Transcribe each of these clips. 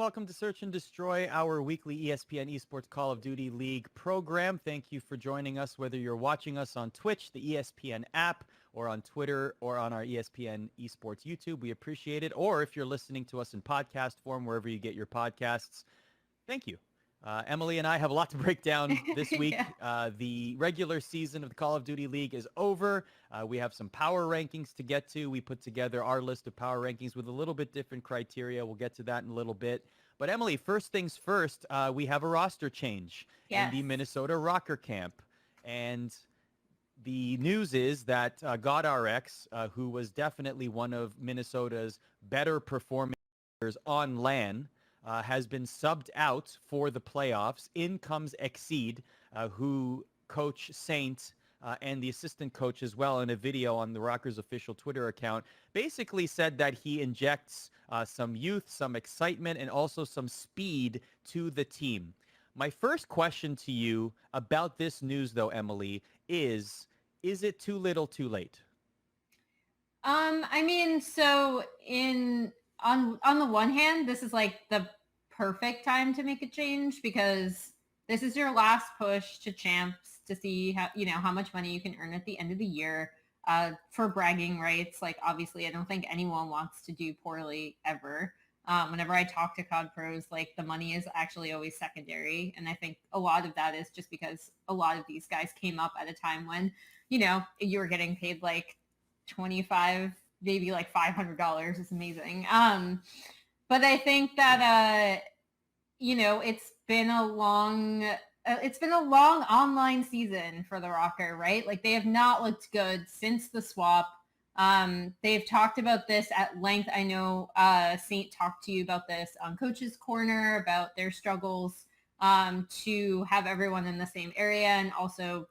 welcome to Search and Destroy, our weekly ESPN Esports Call of Duty League program. Thank you for joining us, whether you're watching us on Twitch, the ESPN app, or on Twitter, or on our ESPN Esports YouTube. We appreciate it. Or if you're listening to us in podcast form, wherever you get your podcasts, thank you. Emily and I have a lot to break down this week. Yeah. The regular season of the Call of Duty League is over. We have some power rankings to get to. We put together our list of power rankings with a little bit different criteria. We'll get to that in a little bit. But Emily, first things first, we have a roster change in the Minnesota Rokkr camp. And the news is that GodRX, who was definitely one of Minnesota's better performers on LAN, has been subbed out for the playoffs. In comes Exceed, who Coach Saint and the assistant coach as well in a video on the Rokkr's official Twitter account basically said that he injects some youth, some excitement, and also some speed to the team. My first question to you about this news, though, Emily, is it too little too late? I mean, so on the one hand, this is like the perfect time to make a change because this is your last push to champs to see how much money you can earn at the end of the year for bragging rights. Like, obviously, I don't think anyone wants to do poorly ever. Whenever I talk to COD pros, like, the money is actually always secondary. And I think a lot of that is just because a lot of these guys came up at a time when, you were getting paid like 25, maybe like $500. It's amazing. But I think that, it's been a long online season for the Rokkr, right? Like, they have not looked good since the swap. They've talked about this at length. I know Saint talked to you about this on Coach's Corner, about their struggles to have everyone in the same area, and also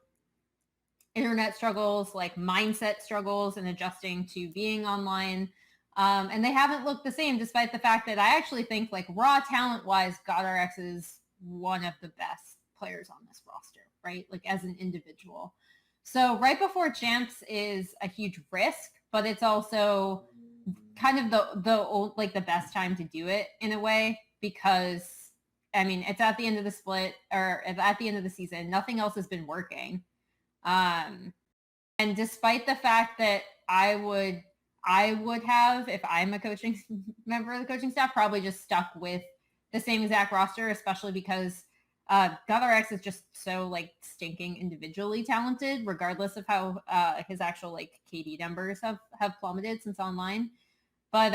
internet struggles, like mindset struggles and adjusting to being online. And they haven't looked the same, despite the fact that I actually think, like, raw talent-wise, GodRX is one of the best players on this roster, right? Like, as an individual. So right before champs is a huge risk, but it's also kind of the best time to do it in a way, because, I mean, it's at the end of the split, or at the end of the season. Nothing else has been working. And despite the fact that I would have, if I'm a coaching member of the coaching staff, probably just stuck with the same exact roster, especially because GodRX is just so, like, stinking individually talented, regardless of how his actual, like, KD numbers have plummeted since online. But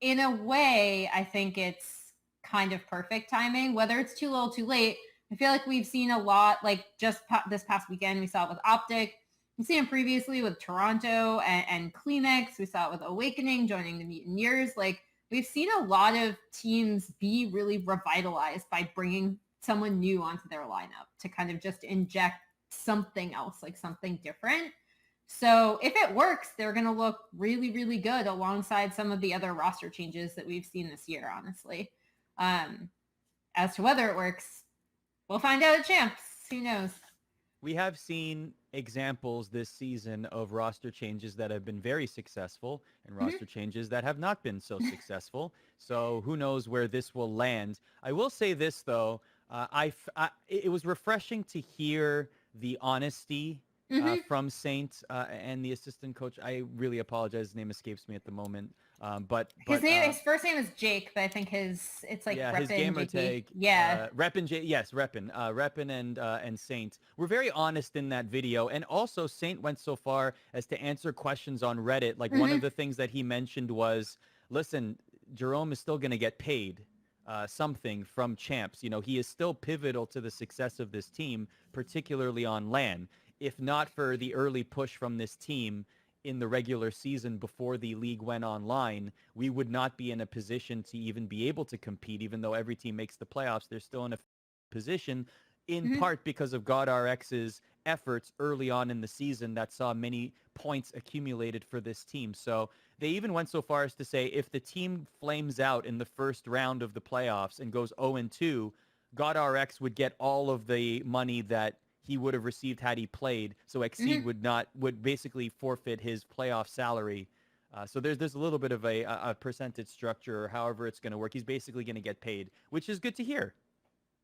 in a way, I think it's kind of perfect timing. Whether it's too little, too late, I feel like we've seen a lot, like, just this past weekend, we saw it with Optic. We've seen it previously with Toronto and Kleenex. We saw it with Awakening joining the Mutineers. Like, we've seen a lot of teams be really revitalized by bringing someone new onto their lineup to kind of just inject something else, like something different. So if it works, they're going to look really, really good alongside some of the other roster changes that we've seen this year, honestly. As to whether it works, we'll find out at champs. Who knows? We have seen examples this season of roster changes that have been very successful and roster changes that have not been so successful. So who knows where this will land. I will say this, though. It was refreshing to hear the honesty from Saint and the assistant coach. I really apologize. His name escapes me at the moment. But his first name is Jake, but I think it's like Reppin, his gamer tag. Yeah, Reppin, yes, Reppin. Reppin and Saint were very honest in that video, and also Saint went so far as to answer questions on Reddit. Like, one of the things that he mentioned was, listen, Jerome is still going to get paid something from champs. He is still pivotal to the success of this team, particularly on LAN. If not for the early push from this team in the regular season before the league went online, we would not be in a position to even be able to compete. Even though every team makes the playoffs, they're still in a position, in part because of GodRX's efforts early on in the season that saw many points accumulated for this team. So they even went so far as to say, if the team flames out in the first round of the playoffs and goes 0-2, GodRX would get all of the money that he would have received had he played. So Exceed would basically forfeit his playoff salary So there's a little bit of a percentage structure, or however it's going to work. He's basically going to get paid, which is good to hear.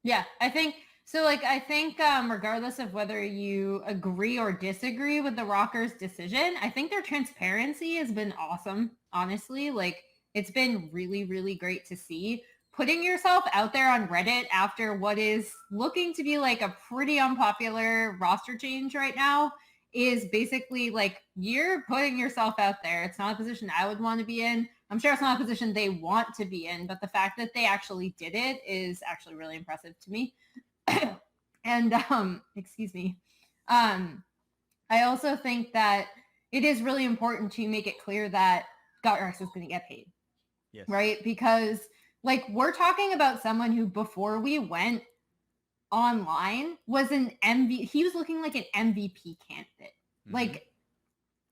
Yeah, I think so. Like, I think regardless of whether you agree or disagree with the Rokkr's decision, I think their transparency has been awesome. Honestly, like it's been really, really great to see. Putting yourself out there on Reddit after what is looking to be like a pretty unpopular roster change right now is basically like you're putting yourself out there. It's not a position I would want to be in. I'm sure it's not a position they want to be in, but the fact that they actually did it is actually really impressive to me. And excuse me. I also think that it is really important to make it clear that GodRX is going to get paid. Yes. Right? Because like we're talking about someone who before we went online was an MVP. He was looking like an MVP candidate. Mm-hmm. Like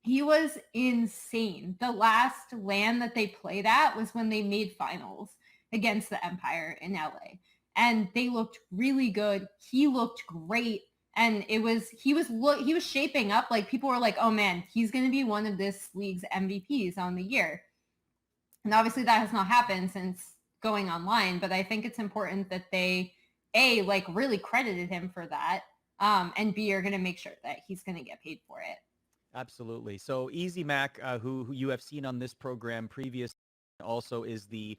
he was insane. The last LAN that they played at was when they made finals against the Empire in LA. And they looked really good. He looked great. And he was shaping up like people were like, oh man, he's going to be one of this league's MVPs on the year. And obviously that has not happened since going online. But I think it's important that they, A, like really credited him for that. And B, are going to make sure that he's going to get paid for it. Absolutely. So Easy Mac, who you have seen on this program previously, also is the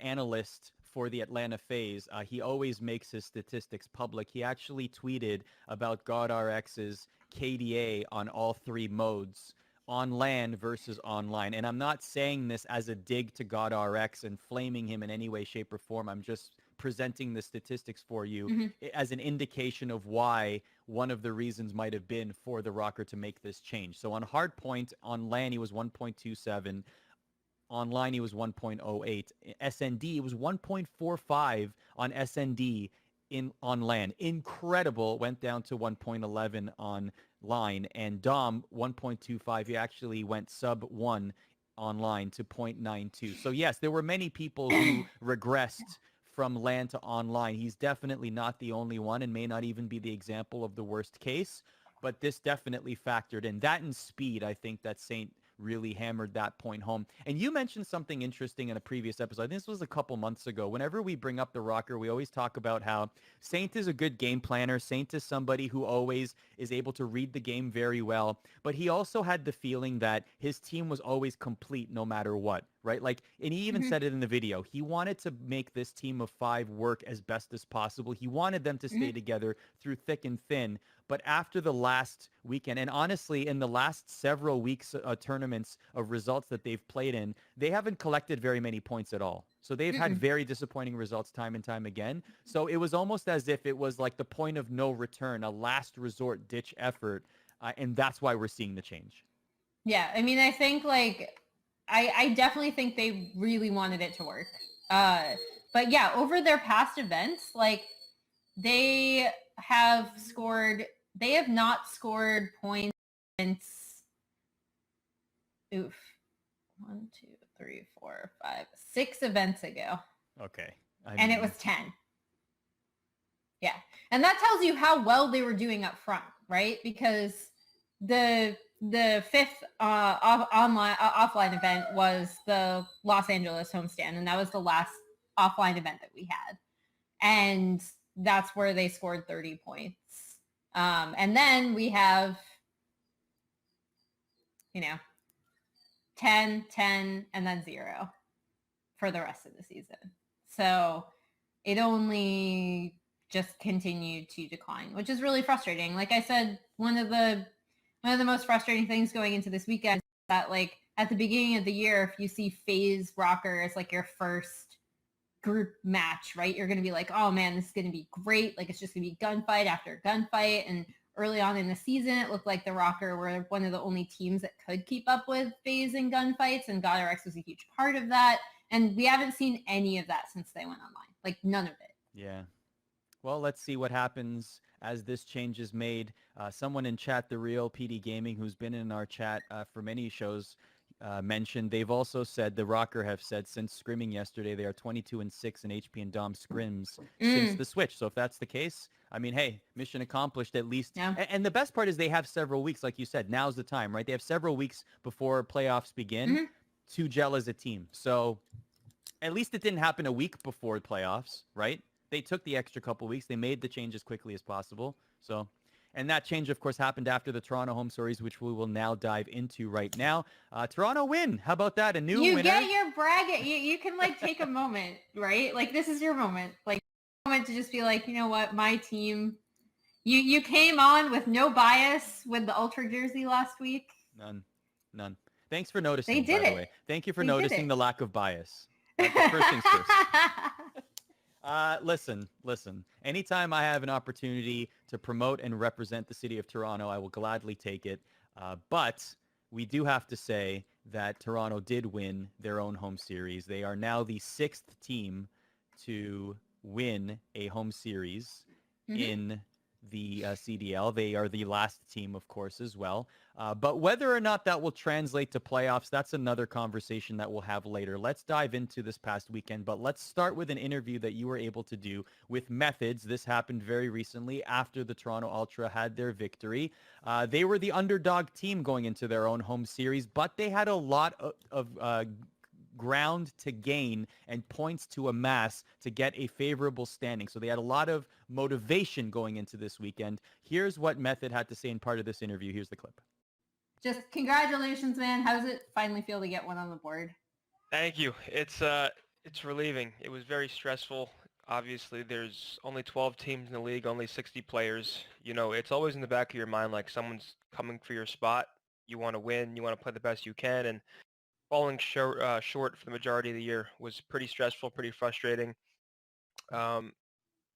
analyst for the Atlanta FaZe. He always makes his statistics public. He actually tweeted about GodRX's KDA on all three modes, on LAN versus online. And I'm not saying this as a dig to GodRX and flaming him in any way, shape, or form. I'm just presenting the statistics for you as an indication of why one of the reasons might have been for the Rokkr to make this change. So on hardpoint, on LAN, he was 1.27. Online, he was 1.08. SND was 1.45 on SND on LAN. Incredible. Went down to 1.11 on line. And Dom, 1.25. He actually went sub 1 online to 0.92. So yes, there were many people who regressed from LAN to online. He's definitely not the only one and may not even be the example of the worst case, but this definitely factored in. That and speed, I think that Saint really hammered that point home. And you mentioned something interesting in a previous episode. I think this was a couple months ago. Whenever we bring up the Rokkr, we always talk about how Saint is a good game planner. Saint is somebody who always is able to read the game very well. But he also had the feeling that his team was always complete no matter what, right? Like, and he even said it in the video. He wanted to make this team of 5 work as best as possible. He wanted them to stay together through thick and thin. But after the last weekend, and honestly, in the last several weeks tournaments of results that they've played in, they haven't collected very many points at all. So they've had very disappointing results time and time again. So it was almost as if it was like the point of no return, a last resort ditch effort. And that's why we're seeing the change. Yeah, I mean, I think like, I definitely think they really wanted it to work. But yeah, over their past events, like they have not scored points since, 1, 2, 3, 4, 5, 6 events ago. Okay. And it was 10. Yeah. And that tells you how well they were doing up front, right? Because the 5th offline event was the Los Angeles homestand, and that was the last offline event that we had. And that's where they scored 30 points. And then we have, 10, 10, and then 0 for the rest of the season. So it only just continued to decline, which is really frustrating. Like I said, one of the most frustrating things going into this weekend is that, like, at the beginning of the year, if you see FaZe Rokkr as like your first group match, right, you're going to be like, oh man, this is going to be great. Like, it's just going to be gunfight after gunfight. And early on in the season, it looked like the Rokkr were one of the only teams that could keep up with FaZe in gunfights, and GodRX was a huge part of that. And we haven't seen any of that since they went online. Like, none of it. Yeah. Well, let's see what happens as this change is made. Someone in chat, The Real PD Gaming, who's been in our chat for many shows, mentioned they've also said, the Rokkr have said, since scrimming yesterday, they are 22-6 in HP and Dom scrims since the switch. So if that's the case, I mean, hey, mission accomplished at least. Yeah. And the best part is they have several weeks, like you said. Now's the time, right? They have several weeks before playoffs begin. to gel as a team. So at least it didn't happen a week before playoffs, right? They took the extra couple weeks. They made the change as quickly as possible. So, and that change, of course, happened after the Toronto home series, which we will now dive into right now. Toronto win. How about that? A new you winner. Get your bragging. You can like take a moment, right? Like this is your moment. Like moment to just be like, you know what, my team. You came on with no bias with the Ultra jersey last week. None. Thanks for noticing. They did by the it. way. Thank you for They noticing the lack of bias. First things first. Listen. Anytime I have an opportunity to promote and represent the city of Toronto, I will gladly take it. But we do have to say that Toronto did win their own home series. They are now the 6th team to win a home series in the CDL. They are the last team, of course, as well. But whether or not that will translate to playoffs, that's another conversation that we'll have later. Let's dive into this past weekend, but let's start with an interview that you were able to do with Methods. This happened very recently after the Toronto Ultra had their victory. They were the underdog team going into their own home series, but they had a lot of ground to gain and points to amass to get a favorable standing. So they had a lot of motivation going into this weekend. Here's what Method had to say in part of this interview. Here's the clip. Just congratulations, man. How does it finally feel to get one on the board? Thank you. It's relieving. It was very stressful. Obviously, there's only 12 teams in the league, only 60 players. You know, it's always in the back of your mind like someone's coming for your spot. You want to win. You want to play the best you can. And falling short for the majority of the year was pretty stressful, pretty frustrating. And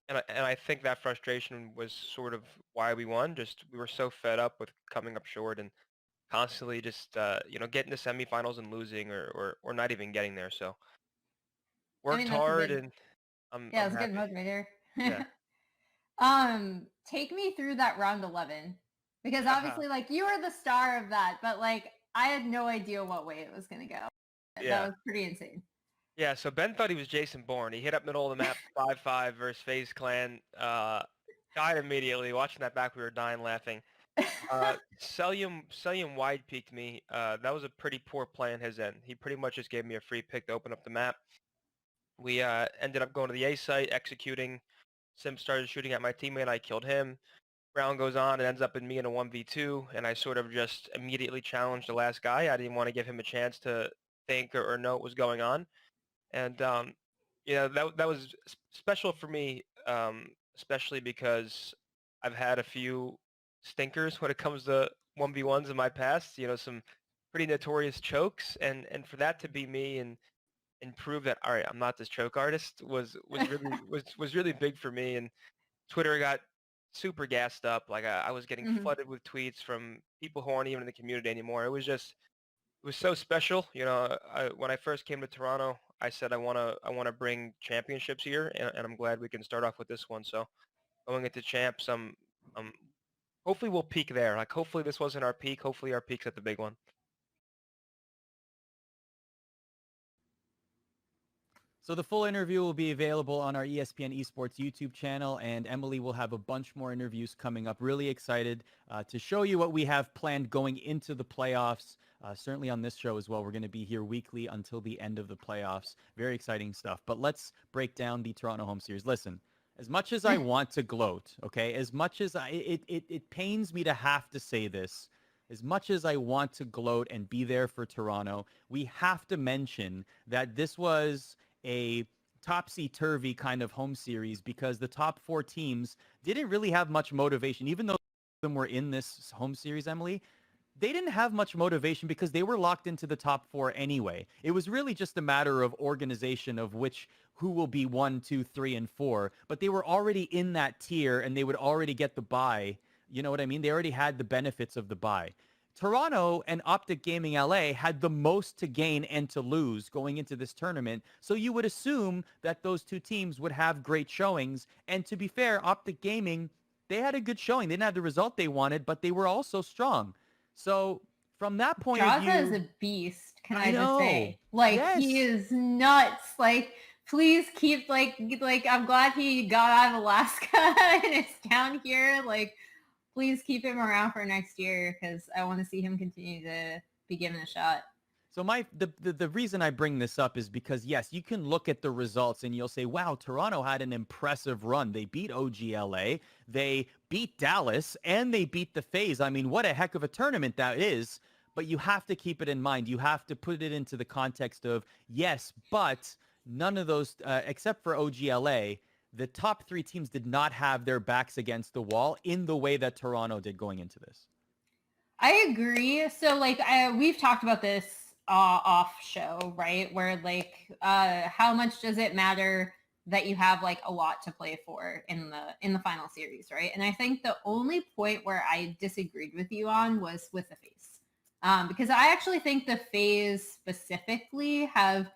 I think that frustration was sort of why we won. Just we were so fed up with coming up short and constantly just getting to semifinals and losing or not even getting there. So worked hard and I'm it's a happy. good motivator. Yeah. Take me through that round 11 because obviously like you were the star of that, but like I had no idea what way it was going to go. Yeah. That was pretty insane. Yeah, so Ben thought he was Jason Bourne. He hit up middle of the map 5-5 versus FaZe Clan. Died immediately. Watching that back, we were dying laughing. Celium wide peeked me. That was a pretty poor play on his end. He pretty much just gave me a free pick to open up the map. We ended up going to the A site, executing. Sim started shooting at my teammate. I killed him. Round goes on. It ends up in me in a 1v2, and I sort of just immediately challenged the last guy. I didn't want to give him a chance to think or know what was going on. And that was special for me, especially because I've had a few stinkers when it comes to 1v1s in my past. You know, some pretty notorious chokes, and for that to be me and prove that all right, I'm not this choke artist was really was really big for me. And Twitter got super gassed up. Like I was getting flooded with tweets from people who aren't even in the community anymore. It was so special. You know, when I first came to Toronto, I said I want to bring championships here, and I'm glad we can start off with this one. So going into champs, hopefully we'll peak there. Like hopefully this wasn't our peak. Hopefully our peak's at the big one. So the full interview will be available on our ESPN Esports YouTube channel, and Emily will have a bunch more interviews coming up. Really excited to show you what we have planned going into the playoffs. Certainly on this show as well. We're going to be here weekly until the end of the playoffs. Very exciting stuff. But let's break down the Toronto home series. Listen, as much as I want to gloat, okay, as much as it pains me to have to say this, as much as I want to gloat and be there for Toronto, we have to mention that this was a topsy-turvy kind of home series because the top 4 teams didn't really have much motivation. Even though them were in this home series, Emily, they didn't have much motivation because they were locked into the top 4 anyway. It was really just a matter of organization of who will be 1, 2, 3, and 4. But they were already in that tier and they would already get the bye. You know what I mean? They already had the benefits of the bye. Toronto and Optic Gaming LA had the most to gain and to lose going into this tournament. So you would assume that those two teams would have great showings. And to be fair, Optic Gaming, they had a good showing. They didn't have the result they wanted, but they were also strong. So from that point of view... Jaza is a beast, can I just say. Like, yes. He is nuts. Like, please keep, like I'm glad he got out of Alaska and it's down here. Like, please keep him around for next year because I want to see him continue to be given a shot. So the reason I bring this up is because, yes, you can look at the results and you'll say, wow, Toronto had an impressive run. They beat OGLA, they beat Dallas, and they beat the FaZe. I mean, what a heck of a tournament that is. But you have to keep it in mind. You have to put it into the context of, yes, but none of those, except for OGLA, the top three teams did not have their backs against the wall in the way that Toronto did going into this. I agree. So like we've talked about this off show, right? Where like how much does it matter that you have like a lot to play for in the final series, right? And I think the only point where I disagreed with you on was with the FaZe. Because I actually think the FaZe specifically have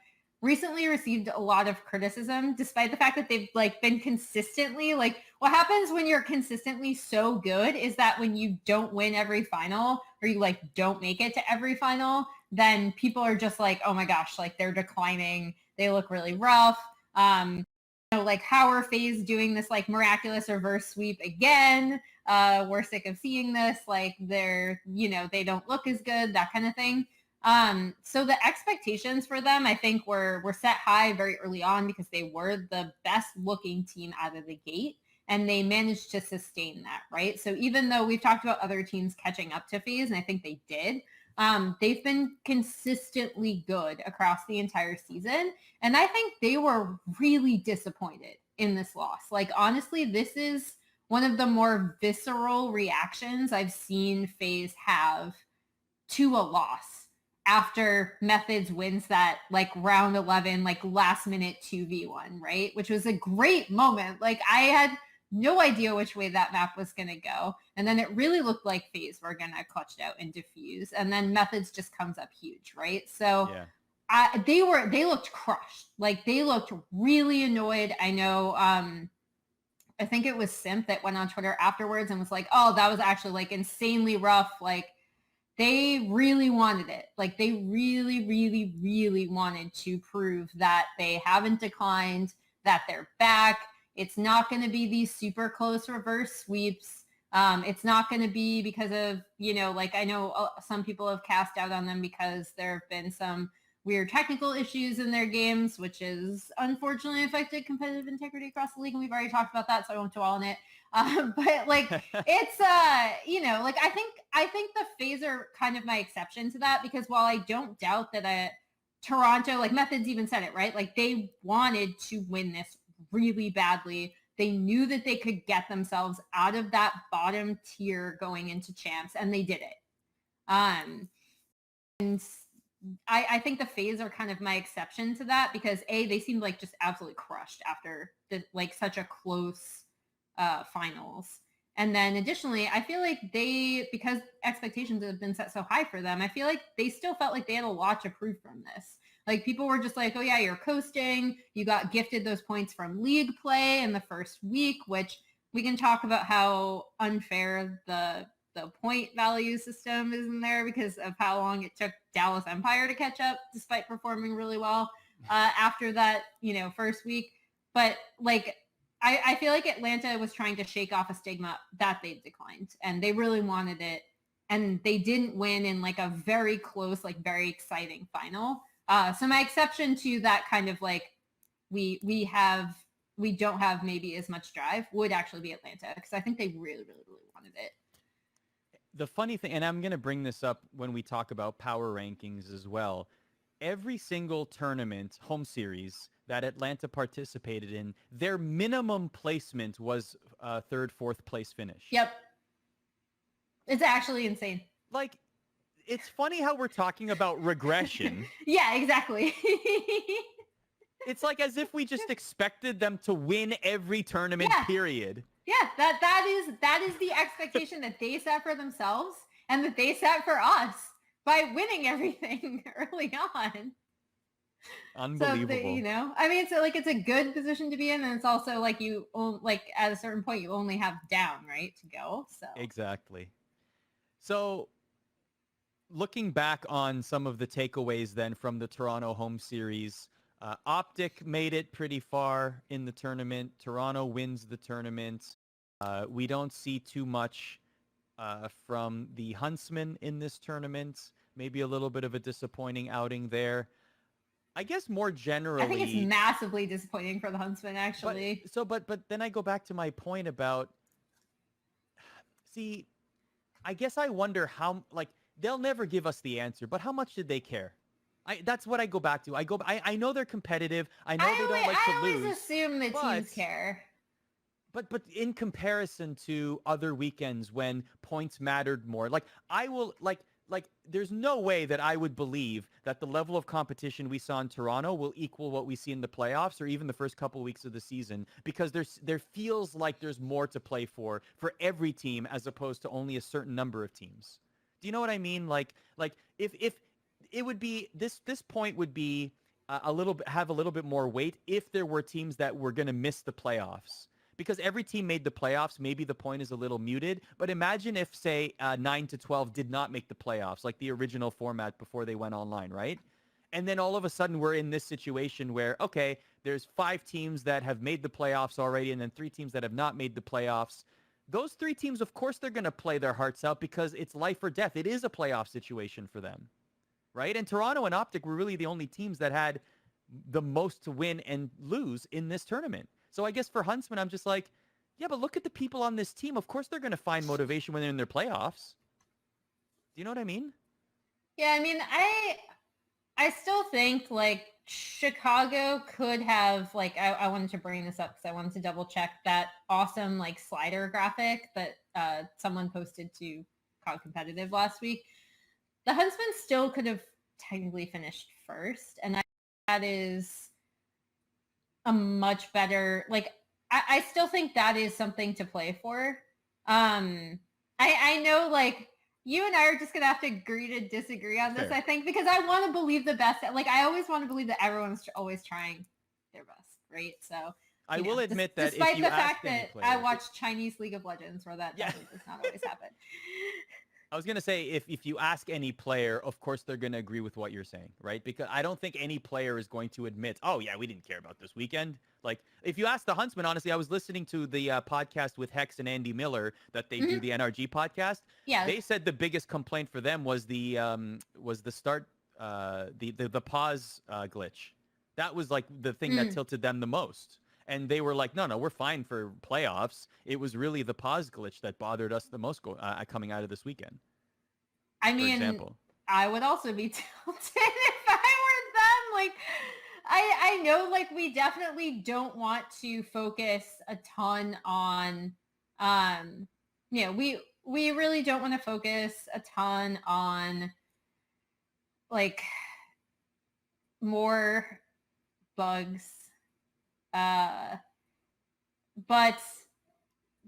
recently received a lot of criticism, despite the fact that they've like been consistently like, what happens when you're consistently so good is that when you don't win every final or you like don't make it to every final, then people are just like, oh my gosh, like they're declining. They look really rough. Like how are FaZe doing this like miraculous reverse sweep again? We're sick of seeing this. Like they're, they don't look as good, that kind of thing. So the expectations for them, I think, were set high very early on because they were the best looking team out of the gate, and they managed to sustain that, right? So even though we've talked about other teams catching up to FaZe, and I think they did, they've been consistently good across the entire season. And I think they were really disappointed in this loss. Like, honestly, this is one of the more visceral reactions I've seen FaZe have to a loss after Methods wins that like round 11, like last minute 2v1, right? Which was a great moment. Like I had no idea which way that map was going to go. And then it really looked like FaZe were going to clutch it out and defuse. And then Methods just comes up huge, right? So yeah. They looked crushed. Like they looked really annoyed. I know, I think it was Simp that went on Twitter afterwards and was like, oh, that was actually like insanely rough. Like they really wanted it. Like they really, really, really wanted to prove that they haven't declined, that they're back. It's not going to be these super close reverse sweeps. It's not going to be because of, like I know some people have cast out on them because there have been some weird technical issues in their games, which has unfortunately affected competitive integrity across the league. And we've already talked about that, so I won't dwell on it. But like, it's, like I think the FaZe are kind of my exception to that, because while I don't doubt that Toronto, like Methods even said it, right? Like they wanted to win this really badly. They knew that they could get themselves out of that bottom tier going into champs, and they did it. And I think the FaZe are kind of my exception to that, because they seemed like just absolutely crushed after like such a close finals. And then additionally, I feel like because expectations have been set so high for them, I feel like they still felt like they had a lot to prove from this. Like people were just like, oh yeah, you're coasting. You got gifted those points from league play in the first week, which we can talk about how unfair the point value system is in there because of how long it took Dallas Empire to catch up despite performing really well after that, first week. But like, I feel like Atlanta was trying to shake off a stigma that they declined, and they really wanted it. And they didn't win in like a very close, like very exciting final. So my exception to that kind of like, we don't have maybe as much drive would actually be Atlanta, because I think they really, really, really wanted it. The funny thing, and I'm going to bring this up when we talk about power rankings as well, every single tournament, home series that Atlanta participated in, their minimum placement was third, fourth place finish. Yep. It's actually insane. Like, it's funny how we're talking about regression. Yeah, exactly. It's like as if we just expected them to win every tournament, period. Yeah, that is the expectation that they set for themselves and that they set for us by winning everything early on. Unbelievable. So I mean, so like it's a good position to be in, and it's also like at a certain point you only have down, right, to go. So exactly. So looking back on some of the takeaways then from the Toronto home series, Optic made it pretty far in the tournament. Toronto wins the tournament. We don't see too much from the Huntsmen in this tournament. maybe a little bit of a disappointing outing there. I guess more generally, I think it's massively disappointing for the Huntsmen, actually. But then I go back to my point about, see, I guess I wonder how, like, they'll never give us the answer, but how much did they care? That's what I go back to. I know they're competitive. I know they don't like to I lose. always assume that teams care. But in comparison to other weekends when points mattered more, like I will like there's no way that I would believe that the level of competition we saw in Toronto will equal what we see in the playoffs or even the first couple weeks of the season, because there feels like there's more to play for every team as opposed to only a certain number of teams. Do you know what I mean? Like if it would be this point would be a little bit, have a little bit more weight if there were teams that were going to miss the playoffs. Because every team made the playoffs, maybe the point is a little muted. But imagine if, say, 9 to 12 did not make the playoffs, like the original format before they went online, right? And then all of a sudden we're in this situation where, okay, there's 5 teams that have made the playoffs already and then 3 teams that have not made the playoffs. Those 3 teams, of course, they're going to play their hearts out because it's life or death. It is a playoff situation for them, right? And Toronto and Optic were really the only teams that had the most to win and lose in this tournament. So I guess for Huntsman, I'm just like, yeah, but look at the people on this team. Of course they're going to find motivation when they're in their playoffs. Do you know what I mean? Yeah, I mean, I still think, like, Chicago could have, like, I wanted to bring this up because I wanted to double check that awesome, like, slider graphic that someone posted to COD Competitive last week. The Huntsmen still could have technically finished first, and that is a much better, like, I still think that is something to play for. I know, like, you and I are just gonna have to agree to disagree on this. Fair. I think, because I want to believe the best. Like, I always want to believe that everyone's always trying their best, right? So I will admit that despite if you the fact that player, I watch Chinese League of Legends, where that does not always happen. I was going to say, if you ask any player, of course they're going to agree with what you're saying, right? Because I don't think any player is going to admit, oh, yeah, we didn't care about this weekend. Like, if you ask the Huntsman, honestly, I was listening to the podcast with Hex and Andy Miller that they do, the NRG podcast. Yeah. They said the biggest complaint for them was the start, the pause glitch. That was, like, the thing that tilted them the most. And they were like, no, we're fine for playoffs. It was really the pause glitch that bothered us the most coming out of this weekend. I mean, I would also be tilted if I were them. Like, I know, like, we definitely don't want to focus a ton on, we really don't want to focus a ton on, like, more bugs. But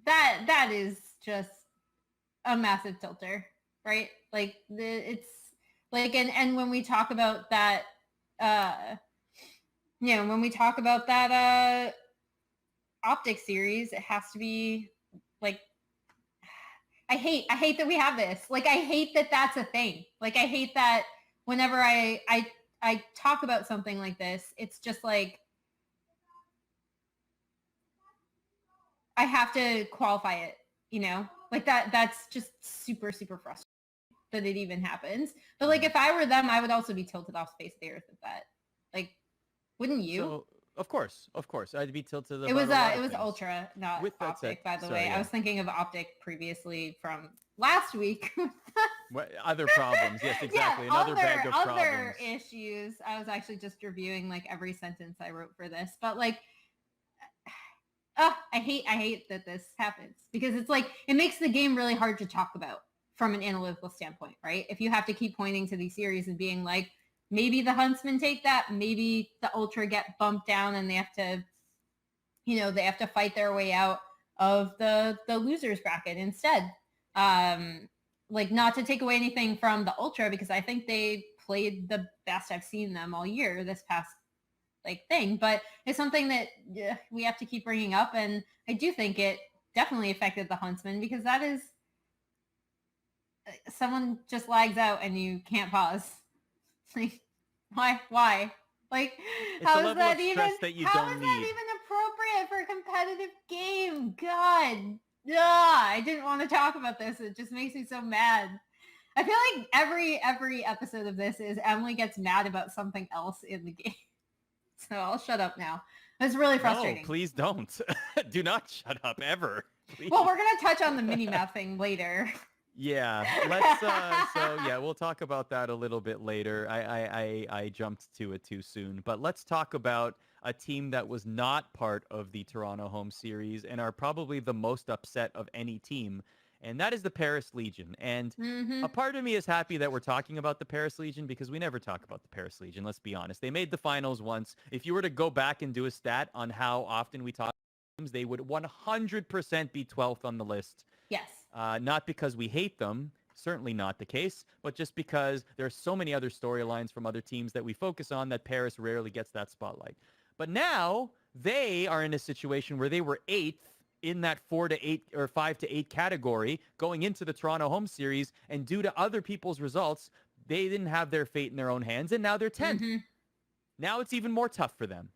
that is just a massive tilter, right? Like, it's like, and when we talk about that, when we talk about that Optic series, it has to be like, I hate that we have this. Like, I hate that that's a thing. Like, I hate that whenever I talk about something like this, it's just like, I have to qualify it, like that's just super, super frustrating that it even happens. But, like, if I were them, I would also be tilted off the face of the earth at that. Like, wouldn't you? So, of course. I'd be tilted. It was Ultra, not with Optic, by the way. Yeah. I was thinking of Optic previously from last week. Other problems. Yes, exactly. Yeah, Another bag of problems. Other issues. I was actually just reviewing, like, every sentence I wrote for this. But, like, I hate that this happens, because it's like, it makes the game really hard to talk about from an analytical standpoint, right? If you have to keep pointing to these series and being like, maybe the Huntsmen take that, maybe the Ultra get bumped down and they have to fight their way out of the losers bracket instead. Like, not to take away anything from the Ultra, because I think they played the best I've seen them all year this past, like, thing, but it's something that we have to keep bringing up. And I do think it definitely affected the Huntsmen, because that is, someone just lags out and you can't pause. Like, why? Like, how is that even appropriate for a competitive game? God, I didn't want to talk about this. It just makes me so mad. I feel like every episode of this is Emily gets mad about something else in the game. So I'll shut up now. It's really frustrating. No, please don't. Do not shut up ever. Please. Well, we're gonna touch on the mini-map thing later. Yeah, let's. So yeah, we'll talk about that a little bit later. I jumped to it too soon, but let's talk about a team that was not part of the Toronto home series and are probably the most upset of any team, and that is the Paris Legion. And Mm-hmm. a part of me is happy that we're talking about the Paris Legion because we never talk about the Paris Legion. Let's be honest. They made the finals once. If you were to go back and do a stat on how often we talk about teams, they would 100% be 12th on the list. Yes. Not because we hate them, certainly not the case, but just because there are so many other storylines from other teams that we focus on that Paris rarely gets that spotlight. But now they are in a situation where they were 8th in that 4 to 8 or 5 to 8 category going into the Toronto home series, and due to other people's results, they didn't have their fate in their own hands, and now they're 10th. Mm-hmm. Now it's even more tough for them.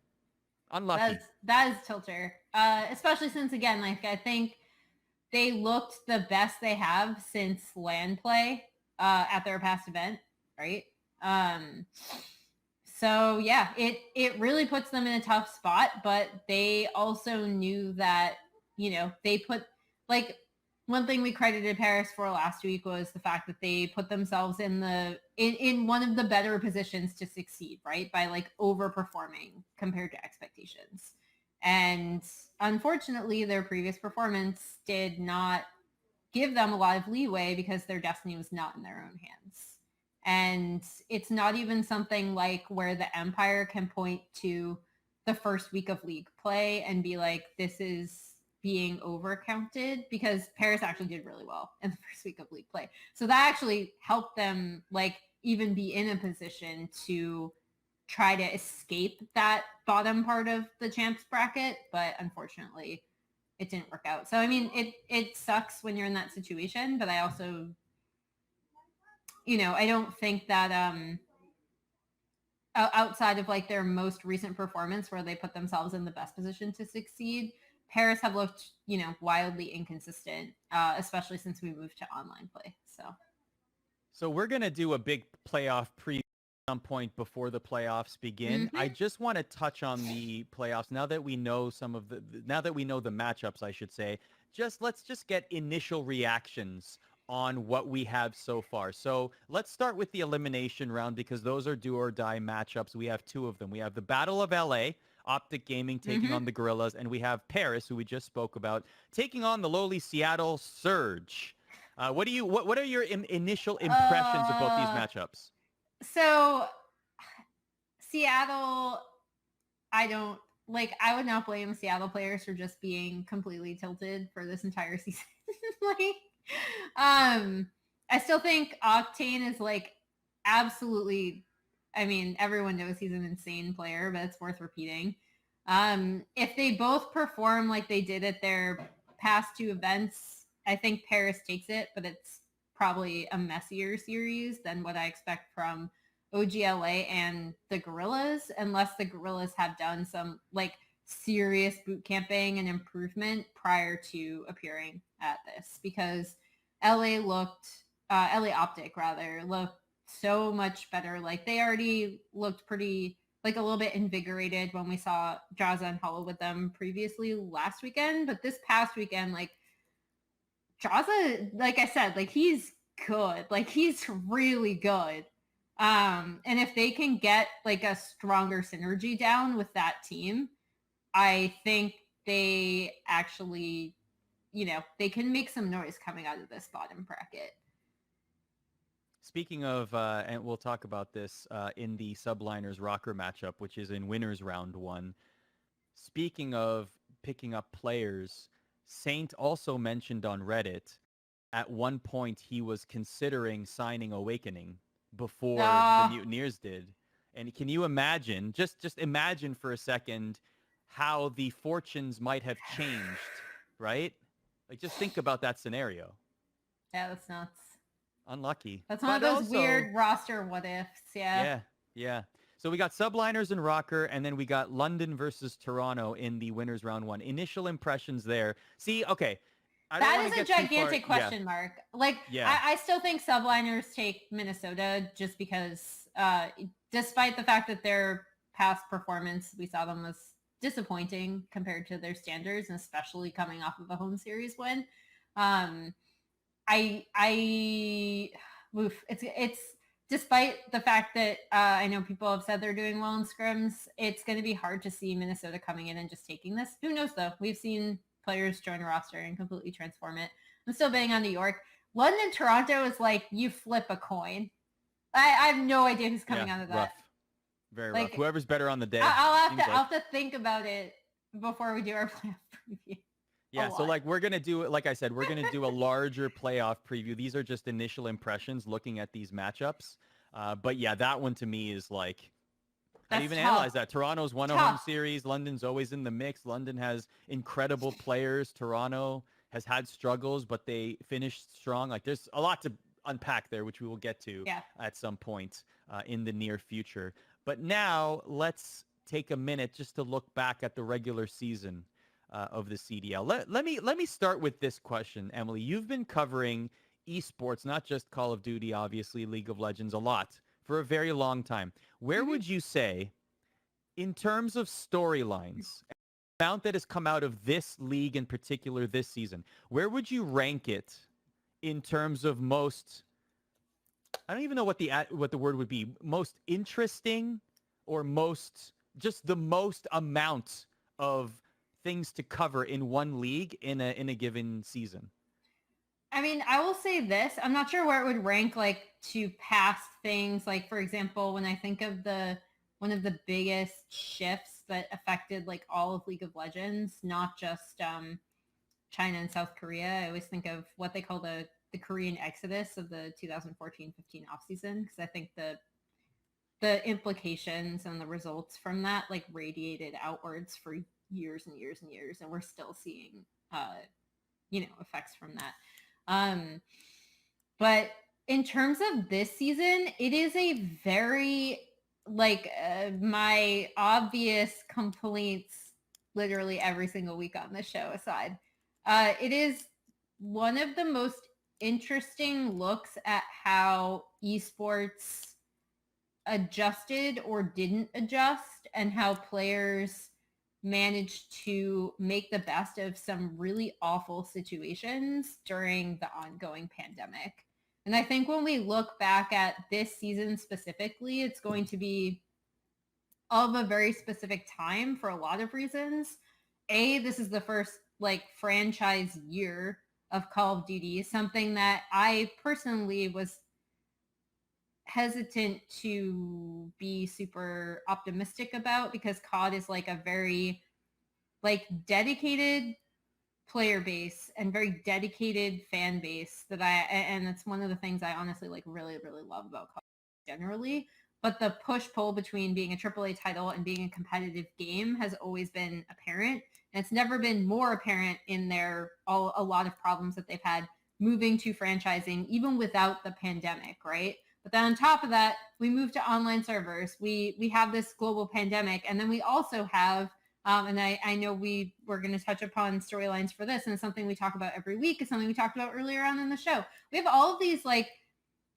Unlucky. That is tilter. Especially since, again, like, I think they looked the best they have since LAN play at their past event, right? So yeah, it really puts them in a tough spot, but they also knew that, you know, they put, like, one thing we credited Paris for last week was the fact that they put themselves in one of the better positions to succeed, right? By like overperforming compared to expectations. And unfortunately, their previous performance did not give them a lot of leeway because their destiny was not in their own hands. And it's not even something like where the Empire can point to the first week of league play and be like, this is being overcounted, because Paris actually did really well in the first week of league play. So that actually helped them like even be in a position to try to escape that bottom part of the champs bracket. But unfortunately, it didn't work out. So, I mean, it sucks when you're in that situation, but I also, you know, I don't think that outside of like their most recent performance where they put themselves in the best position to succeed, Paris have looked, you know, wildly inconsistent, especially since we moved to online play. So we're going to do a big playoff preview at some point before the playoffs begin. I just want to touch on the playoffs now that we know now that we know the matchups, I should say. Let's just get initial reactions on what we have so far. So let's start with the elimination round because those are do or die matchups. We have two of them. We have the Battle of LA, Optic Gaming taking on the Gorillas, and we have Paris, who we just spoke about, taking on the lowly Seattle Surge. What are your initial impressions of both these matchups? So Seattle, I would not blame Seattle players for just being completely tilted for this entire season. I still think Octane is like absolutely, I mean, everyone knows he's an insane player, but it's worth repeating. If they both perform like they did at their past two events, I think Paris takes it, but it's probably a messier series than what I expect from OGLA and the Gorillas, unless the Gorillas have done some like serious boot camping and improvement prior to appearing at this, because LA Optic looked so much better. Like they already looked pretty like a little bit invigorated when we saw Jaza and Hollow with them previously last weekend, but this past weekend, like Jaza, like I said, like he's good, like he's really good. And if they can get like a stronger synergy down with that team, I think they actually, you know, they can make some noise coming out of this bottom bracket. Speaking of, and we'll talk about this in the Subliners Rokkr matchup, which is in winners round 1. Speaking of picking up players, Saint also mentioned on Reddit at one point he was considering signing Awakening before the Mutineers did. And can you imagine, just imagine for a second how the fortunes might have changed, right? Like just think about that scenario. Yeah, that's nuts. Unlucky. That's one of those weird roster what ifs. Yeah. So we got Subliners and Rokkr, and then we got London versus Toronto in the winners round 1. Initial impressions there. See, okay, I don't That want is to a get too far. gigantic question mark. Like, Yeah. I still think subliners take Minnesota just because, despite the fact that their past performance, we saw them was disappointing compared to their standards, and especially coming off of a home series win. Um, oof, it's despite the fact that I know people have said they're doing well in scrims, it's going to be hard to see Minnesota coming in and just taking this. Who knows though? We've seen players join a roster and completely transform it. I'm still betting on New York. London, Toronto is like you flip a coin. I have no idea who's coming out of that. Rough. Very rough. Like, Whoever's better on the day. I'll seems have to think about it before we do our playoff preview. Yeah, so like we're going to do, like I said, we're going to do a larger playoff preview. These are just initial impressions looking at these matchups. But yeah, that one to me is like, I didn't even analyze that. Toronto's won a home series. London's always in the mix. London has incredible players. Toronto has had struggles, but they finished strong. Like there's a lot to unpack there, which we will get to at some point in the near future. But now let's take a minute just to look back at the regular season of the CDL. Let me start with this question, Emily. You've been covering esports, not just Call of Duty, obviously, League of Legends, a lot for a very long time. Where would you say, in terms of storylines, the amount that has come out of this league in particular this season, where would you rank it in terms of most, I don't even know what the word would be, most interesting or most, just the most amount of things to cover in one league in a given season? I mean, I will say this. I'm not sure where it would rank like to past things. Like, for example, when I think of one of the biggest shifts that affected like all of League of Legends, not just China and South Korea. I always think of what they call the Korean exodus of the 2014-15 offseason, because I think the implications and the results from that like radiated outwards for years and years and years, and we're still seeing effects from that. But in terms of this season, it is a very like my obvious complaints literally every single week on the show aside, it is one of the most interesting looks at how esports adjusted or didn't adjust, and how players managed to make the best of some really awful situations during the ongoing pandemic. And I think when we look back at this season specifically, it's going to be of a very specific time for a lot of reasons. This is the first like franchise year of Call of Duty, something that I personally was hesitant to be super optimistic about, because COD is like a very like dedicated player base and very dedicated fan base and it's one of the things I honestly like really, really love about COD generally. But the push-pull between being a AAA title and being a competitive game has always been apparent. And it's never been more apparent in a lot of problems that they've had moving to franchising, even without the pandemic, right? But then on top of that, we move to online servers. We have this global pandemic. And then we also have, and I know we're going to touch upon storylines for this, and it's something we talk about every week. It's something we talked about earlier on in the show. We have all of these like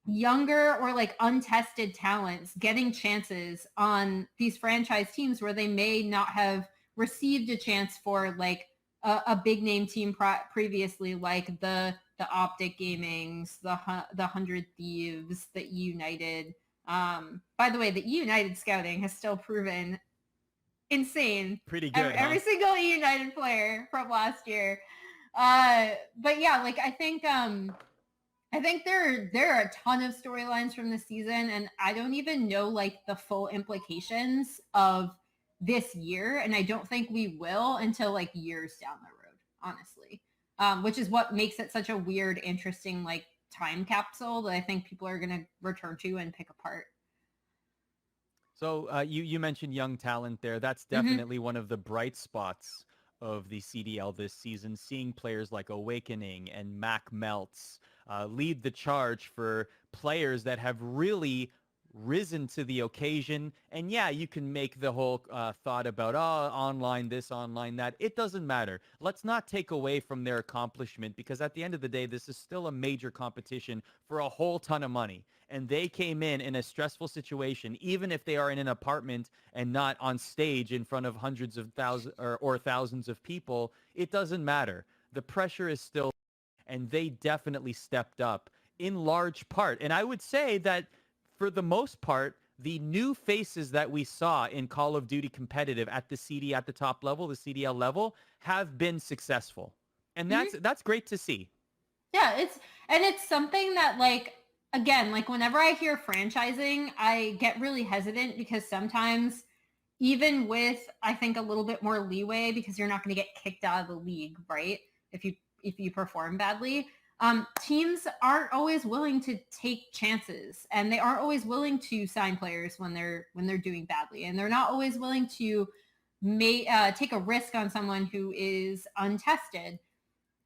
younger or like untested talents getting chances on these franchise teams where they may not have received a chance for like a big name team previously, like the Optic Gamings, the 100 Thieves, the E United. By the way, the E United scouting has still proven insane. Pretty good. Every single E United player from last year. But yeah, like I think there are a ton of storylines from this season, and I don't even know like the full implications of this year, and I don't think we will until like years down the road, honestly. Which is what makes it such a weird, interesting like time capsule that I think people are going to return to and pick apart. So you mentioned young talent there. That's definitely one of the bright spots of the CDL this season, seeing players like Awakening and Mac Melts lead the charge for players that have really risen to the occasion. And yeah, you can make the whole thought about, online this, online that. It doesn't matter. Let's not take away from their accomplishment, because at the end of the day, this is still a major competition for a whole ton of money. And they came in a stressful situation, even if they are in an apartment and not on stage in front of hundreds of thousands or thousands of people. It doesn't matter. The pressure is still, and they definitely stepped up in large part. And I would say that for the most part, the new faces that we saw in Call of Duty competitive at the CD at the top level, the CDL level, have been successful. And that's great to see. Yeah, it's something that, like, again, like whenever I hear franchising, I get really hesitant, because sometimes even with, I think, a little bit more leeway, because you're not going to get kicked out of the league, right? If you perform badly, teams aren't always willing to take chances, and they aren't always willing to sign players when they're doing badly, and they're not always willing to take a risk on someone who is untested.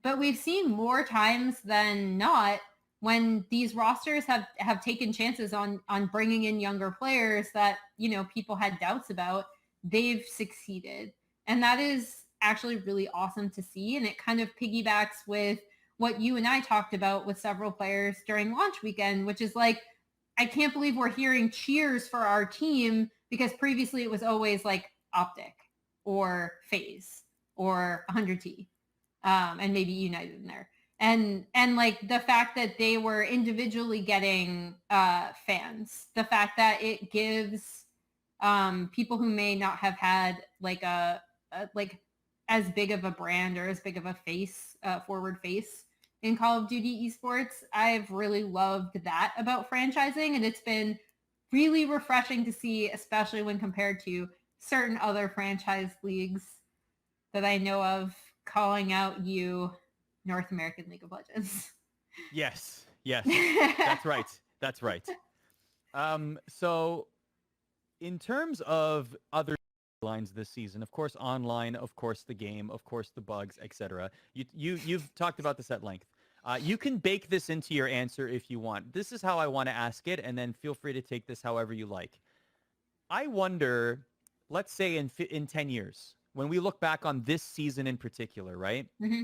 But we've seen more times than not when these rosters have taken chances on bringing in younger players that, you know, people had doubts about, they've succeeded. And that is actually really awesome to see. And it kind of piggybacks with what you and I talked about with several players during launch weekend, which is like, I can't believe we're hearing cheers for our team, because previously it was always like Optic or FaZe or 100T. And maybe United in there. And like the fact that they were individually getting fans, the fact that it gives people who may not have had like a like as big of a brand or as big of a face, forward face in Call of Duty esports. I've really loved that about franchising, and it's been really refreshing to see, especially when compared to certain other franchise leagues that I know of, calling out you, North American League of Legends. Yes, that's right. That's right. So in terms of other lines this season, of course, online, of course, the game, of course, the bugs, etc. You've talked about this at length. You can bake this into your answer if you want. This is how I want to ask it, and then feel free to take this however you like. I wonder, let's say in 10 years, when we look back on this season in particular, right? Mm-hmm.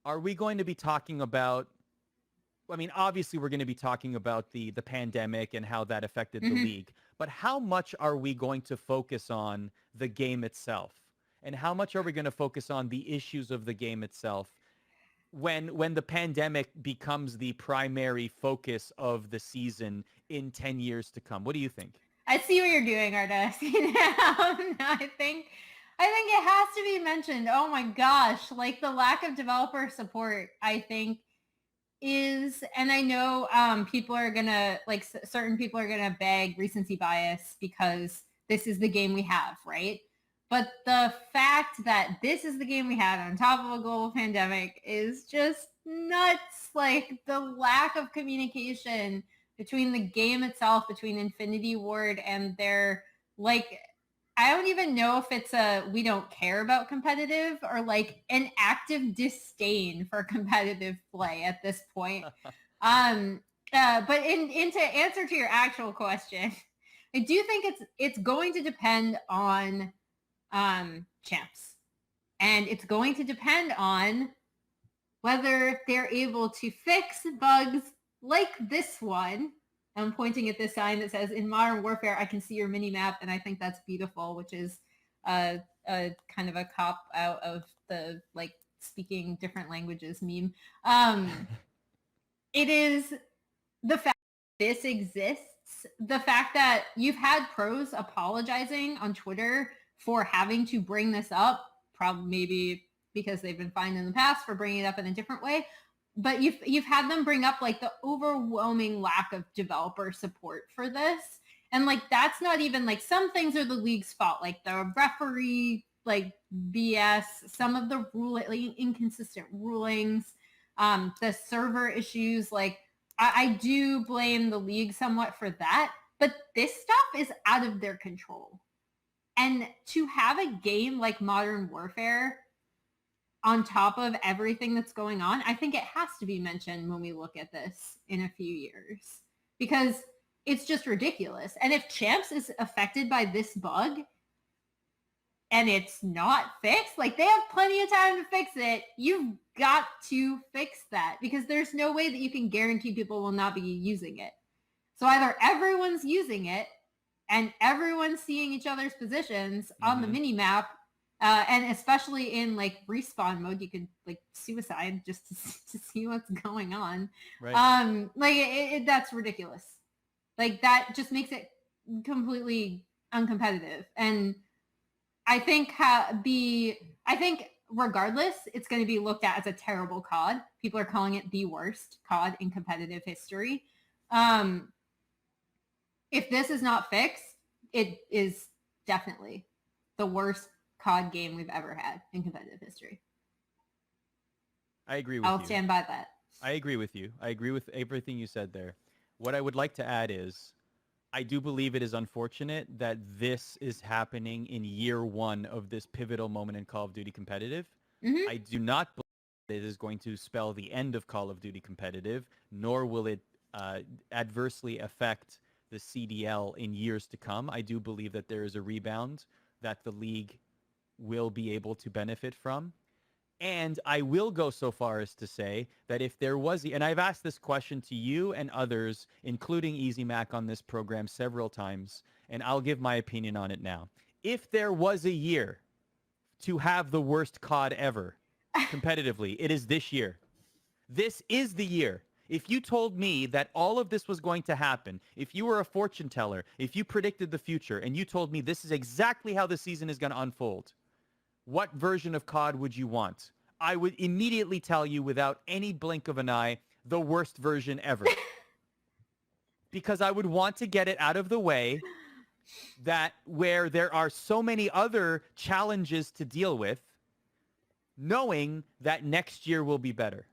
Are we going to be talking about, I mean, obviously we're going to be talking about the pandemic and how that affected the league, but how much are we going to focus on the game itself? And how much are we going to focus on the issues of the game itself when the pandemic becomes the primary focus of the season in 10 years to come? What do you think? I see what you're doing, Arda. I think it has to be mentioned. Oh my gosh, like the lack of developer support, I think is, and I know people are gonna, like, certain people are gonna beg recency bias because this is the game we have, right? But the fact that this is the game we had on top of a global pandemic is just nuts. Like the lack of communication between the game itself, between Infinity Ward and their, like, I don't even know if it's a we don't care about competitive or like an active disdain for competitive play at this point. But to answer to your actual question, I do think it's going to depend on champs, and it's going to depend on whether they're able to fix bugs like this one. I'm pointing at this sign that says, "In Modern Warfare, I can see your mini map," and I think that's beautiful, which is a kind of a cop out of the like speaking different languages meme. It is the fact that this exists, the fact that you've had pros apologizing on Twitter for having to bring this up, probably maybe because they've been fined in the past for bringing it up in a different way. But you've had them bring up like the overwhelming lack of developer support for this. And like, that's not even like, some things are the league's fault, like the referee, like BS, some of the inconsistent rulings, the server issues. Like I do blame the league somewhat for that, but this stuff is out of their control. And to have a game like Modern Warfare on top of everything that's going on, I think it has to be mentioned when we look at this in a few years. Because it's just ridiculous. And if Champs is affected by this bug and it's not fixed, like they have plenty of time to fix it. You've got to fix that because there's no way that you can guarantee people will not be using it. So either everyone's using it and everyone's seeing each other's positions on the mini map, and especially in like respawn mode, you could like suicide just to see what's going on. Right. Like that's ridiculous. Like that just makes it completely uncompetitive. And I think regardless, it's going to be looked at as a terrible COD. People are calling it the worst COD in competitive history. If this is not fixed, it is definitely the worst COD game we've ever had in competitive history. I agree with you. I'll stand by that. I agree with you. I agree with everything you said there. What I would like to add is I do believe it is unfortunate that this is happening in year one of this pivotal moment in Call of Duty competitive. Mm-hmm. I do not believe it is going to spell the end of Call of Duty competitive, nor will it adversely affect the CDL in years to come. I do believe that there is a rebound that the league will be able to benefit from. And I will go so far as to say that if there was, and I've asked this question to you and others, including Easy Mac on this program several times, and I'll give my opinion on it now. If there was a year to have the worst COD ever competitively, it is this year. This is the year. If you told me that all of this was going to happen, if you were a fortune teller, if you predicted the future, and you told me this is exactly how the season is going to unfold, what version of COD would you want? I would immediately tell you without any blink of an eye, the worst version ever. Because I would want to get it out of the way that where there are so many other challenges to deal with, knowing that next year will be better.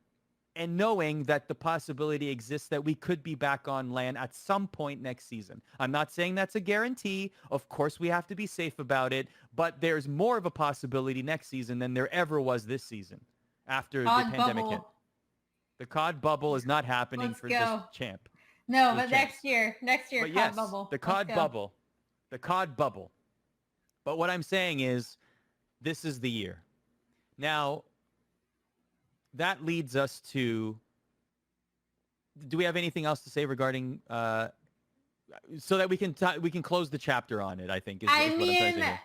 And knowing that the possibility exists that we could be back on LAN at some point next season. I'm not saying that's a guarantee. Of course, we have to be safe about it. But there's more of a possibility next season than there ever was this season after the pandemic hit. The COD bubble is not happening for this champ. No, but next year, but COD yes, bubble. The COD bubble. The COD bubble. But what I'm saying is this is the year. Now, that leads us to, do we have anything else to say regarding, so that we can close the chapter on it, I think. Is what I'm trying to say.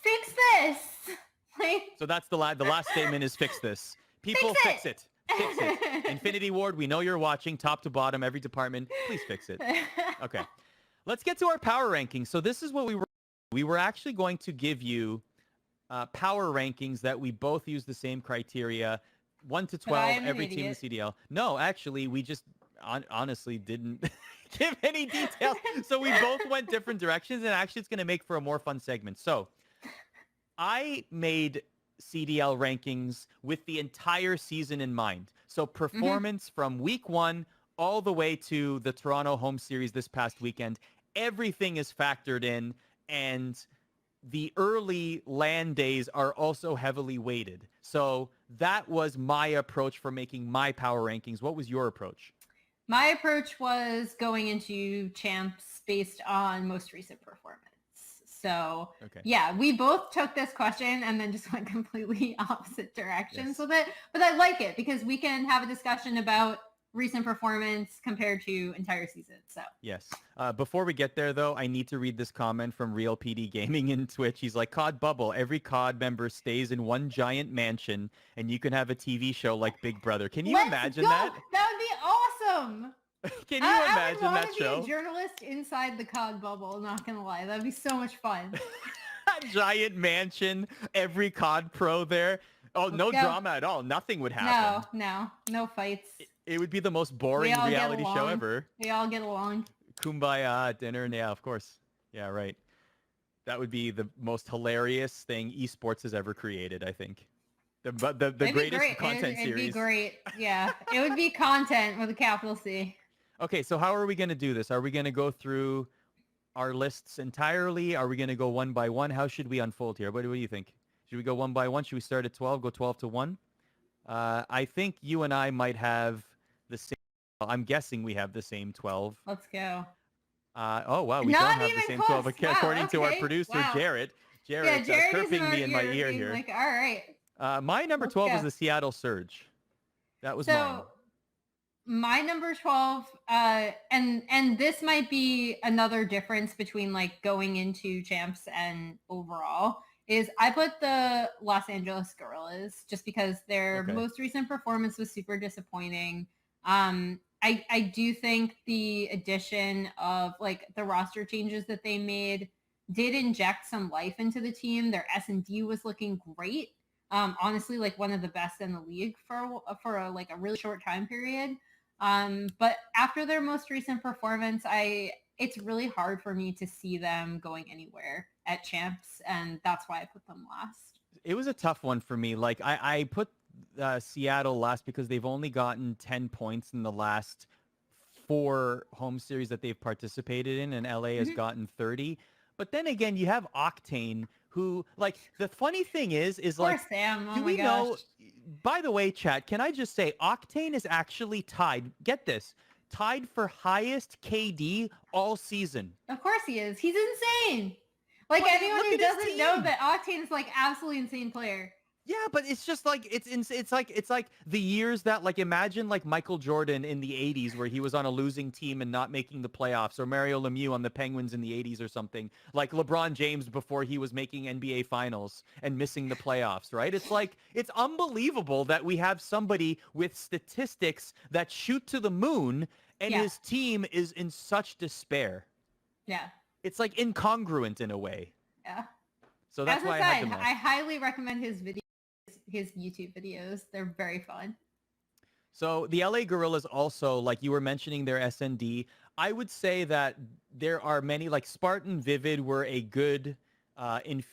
Fix this. So that's the last statement is fix this. People fix it. Fix it. Infinity Ward, we know you're watching, top to bottom, every department. Please fix it. Okay. Let's get to our power rankings. So this is what we were actually going to give you power rankings that we both use the same criteria. 1 to 12, every team in the CDL. No, actually, we just honestly didn't give any details. So we both went different directions, and actually it's going to make for a more fun segment. So I made CDL rankings with the entire season in mind. So performance from week 1 all the way to the Toronto home series this past weekend. Everything is factored in, and the early LAN days are also heavily weighted. So that was my approach for making my power rankings. What was your approach? My approach was going into champs based on most recent performance. So yeah, we both took this question and then just went completely opposite directions with it. But I like it because we can have a discussion about recent performance compared to entire season. So yes. Before we get there, though, I need to read this comment from Real PD Gaming in Twitch. He's like, COD bubble. Every COD member stays in one giant mansion, and you can have a TV show like Big Brother. Can you imagine that? That would be awesome. Can you imagine that show? I would want to be a journalist inside the COD bubble. Not gonna lie, that'd be so much fun. A giant mansion, every COD pro there. Oh, no drama at all. Nothing would happen. No fights. It would be the most boring reality show ever. We all get along. Kumbaya at dinner, and yeah, of course. Yeah, right. That would be the most hilarious thing esports has ever created, I think. The greatest content series. It'd be great. Yeah, it would be content with a capital C. Okay, so how are we going to do this? Are we going to go through our lists entirely? Are we going to go one by one? How should we unfold here? What do you think? Should we go one by one? Should we start at 12, go 12 to 1? I think you and I might have the same. I'm guessing we have the same 12. Let's go. Oh, wow. We Not don't have the even same close. 12, Wow, according to our okay. producer, Wow. Jarrett. Yeah, Jarrett Jared is chirping me in my ear being here. like, all right. My number Let's 12 was go. the Seattle Surge. That was mine. So my number 12, and this might be another difference between like going into champs and overall, is I put the Los Angeles Gorillas just because their Okay. most recent performance was super disappointing. I do think the addition of like the roster changes that they made did inject some life into the team. Their S&D was looking great. Honestly, like one of the best in the league for like a really short time period. But after their most recent performance, it's really hard for me to see them going anywhere at champs, and that's why I put them last. It was a tough one for me. Like I put Seattle last because they've only gotten 10 points in the last 4 home series that they've participated in, and LA has gotten 30. But then again, you have Octane, who, like, the funny thing is Poor like, Sam. Oh do my we gosh. know? By the way, chat, can I just say Octane is actually tied? Get this, tied for highest KD all season. Of course he is. He's insane. Like Like, anyone look who at his doesn't know team. that Octane is like absolutely insane player. Yeah, but it's just like it's like the years that, like, imagine like Michael Jordan in the 80s where he was on a losing team and not making the playoffs, or Mario Lemieux on the Penguins in the 80s or something. Like LeBron James before he was making NBA finals and missing the playoffs, right? It's like it's unbelievable that we have somebody with statistics that shoot to the moon and Yeah. his team is in such despair. Yeah. It's like incongruent in a way. Yeah. So that's As an why I had aside, them last. I highly recommend his YouTube videos. They're very fun. So the LA Gorillas also, like you were mentioning their SND, I would say that there are many, like Spartan Vivid were a good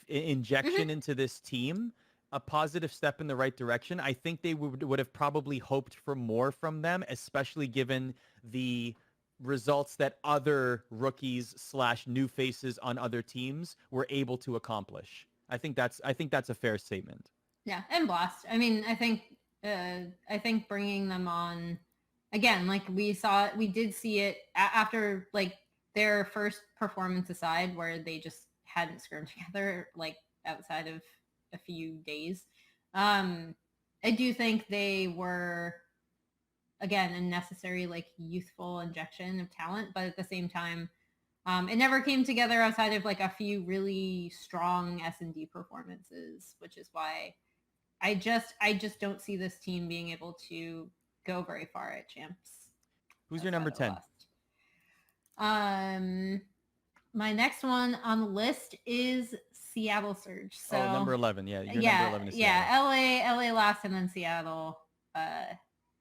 injection into this team, a positive step in the right direction. I think they would have probably hoped for more from them, especially given the results that other rookies / new faces on other teams were able to accomplish. I think that's a fair statement. Yeah, and Blast. I mean, I think bringing them on again, like we did see it after like their first performance aside, where they just hadn't scrimmed together like outside of a few days. I do think they were again a necessary like youthful injection of talent, but at the same time, it never came together outside of like a few really strong S&D performances, which is why I just don't see this team being able to go very far at champs. Who's your number 10? My next one on the list is Seattle Surge. So number 11. Yeah, your yeah, number 11 is Seattle. yeah, LA last, and then Seattle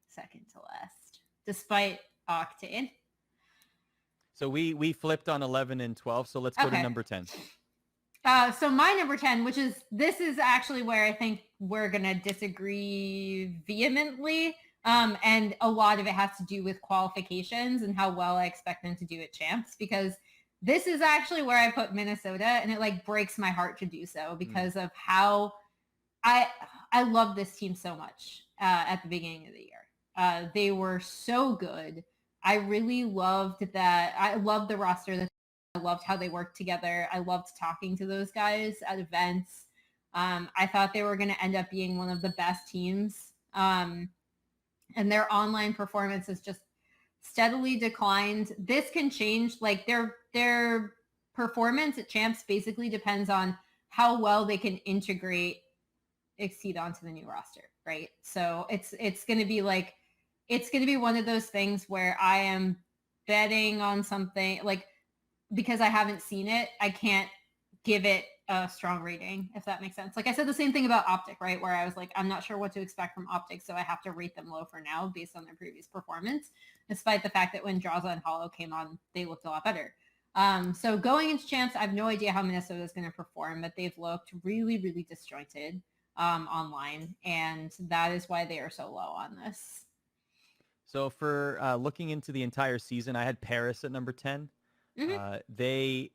second to last, despite Octane. So we flipped on 11 and 12. So let's go to number 10. So my number 10, this is actually where I think we're going to disagree vehemently. And a lot of it has to do with qualifications and how well I expect them to do at champs, because this is actually where I put Minnesota, and it like breaks my heart to do so because of how I love this team so much at the beginning of the year. They were so good. I really loved that. I loved the roster that I loved how they worked together. I loved talking to those guys at events. I thought they were going to end up being one of the best teams. And their online performance has just steadily declined. This can change. Like their performance at champs basically depends on how well they can integrate Exceed onto the new roster, right? So it's going to be like, it's going to be one of those things where I am betting on something like, because I haven't seen it, I can't give it a strong rating, if that makes sense. Like I said the same thing about Optic, right? Where I was like, I'm not sure what to expect from Optic, so I have to rate them low for now based on their previous performance, despite the fact that when Draza and Hollow came on, they looked a lot better. So going into champs, I have no idea how Minnesota is going to perform, but they've looked really, really disjointed online, and that is why they are so low on this. So for looking into the entire season, I had Paris at number 10. They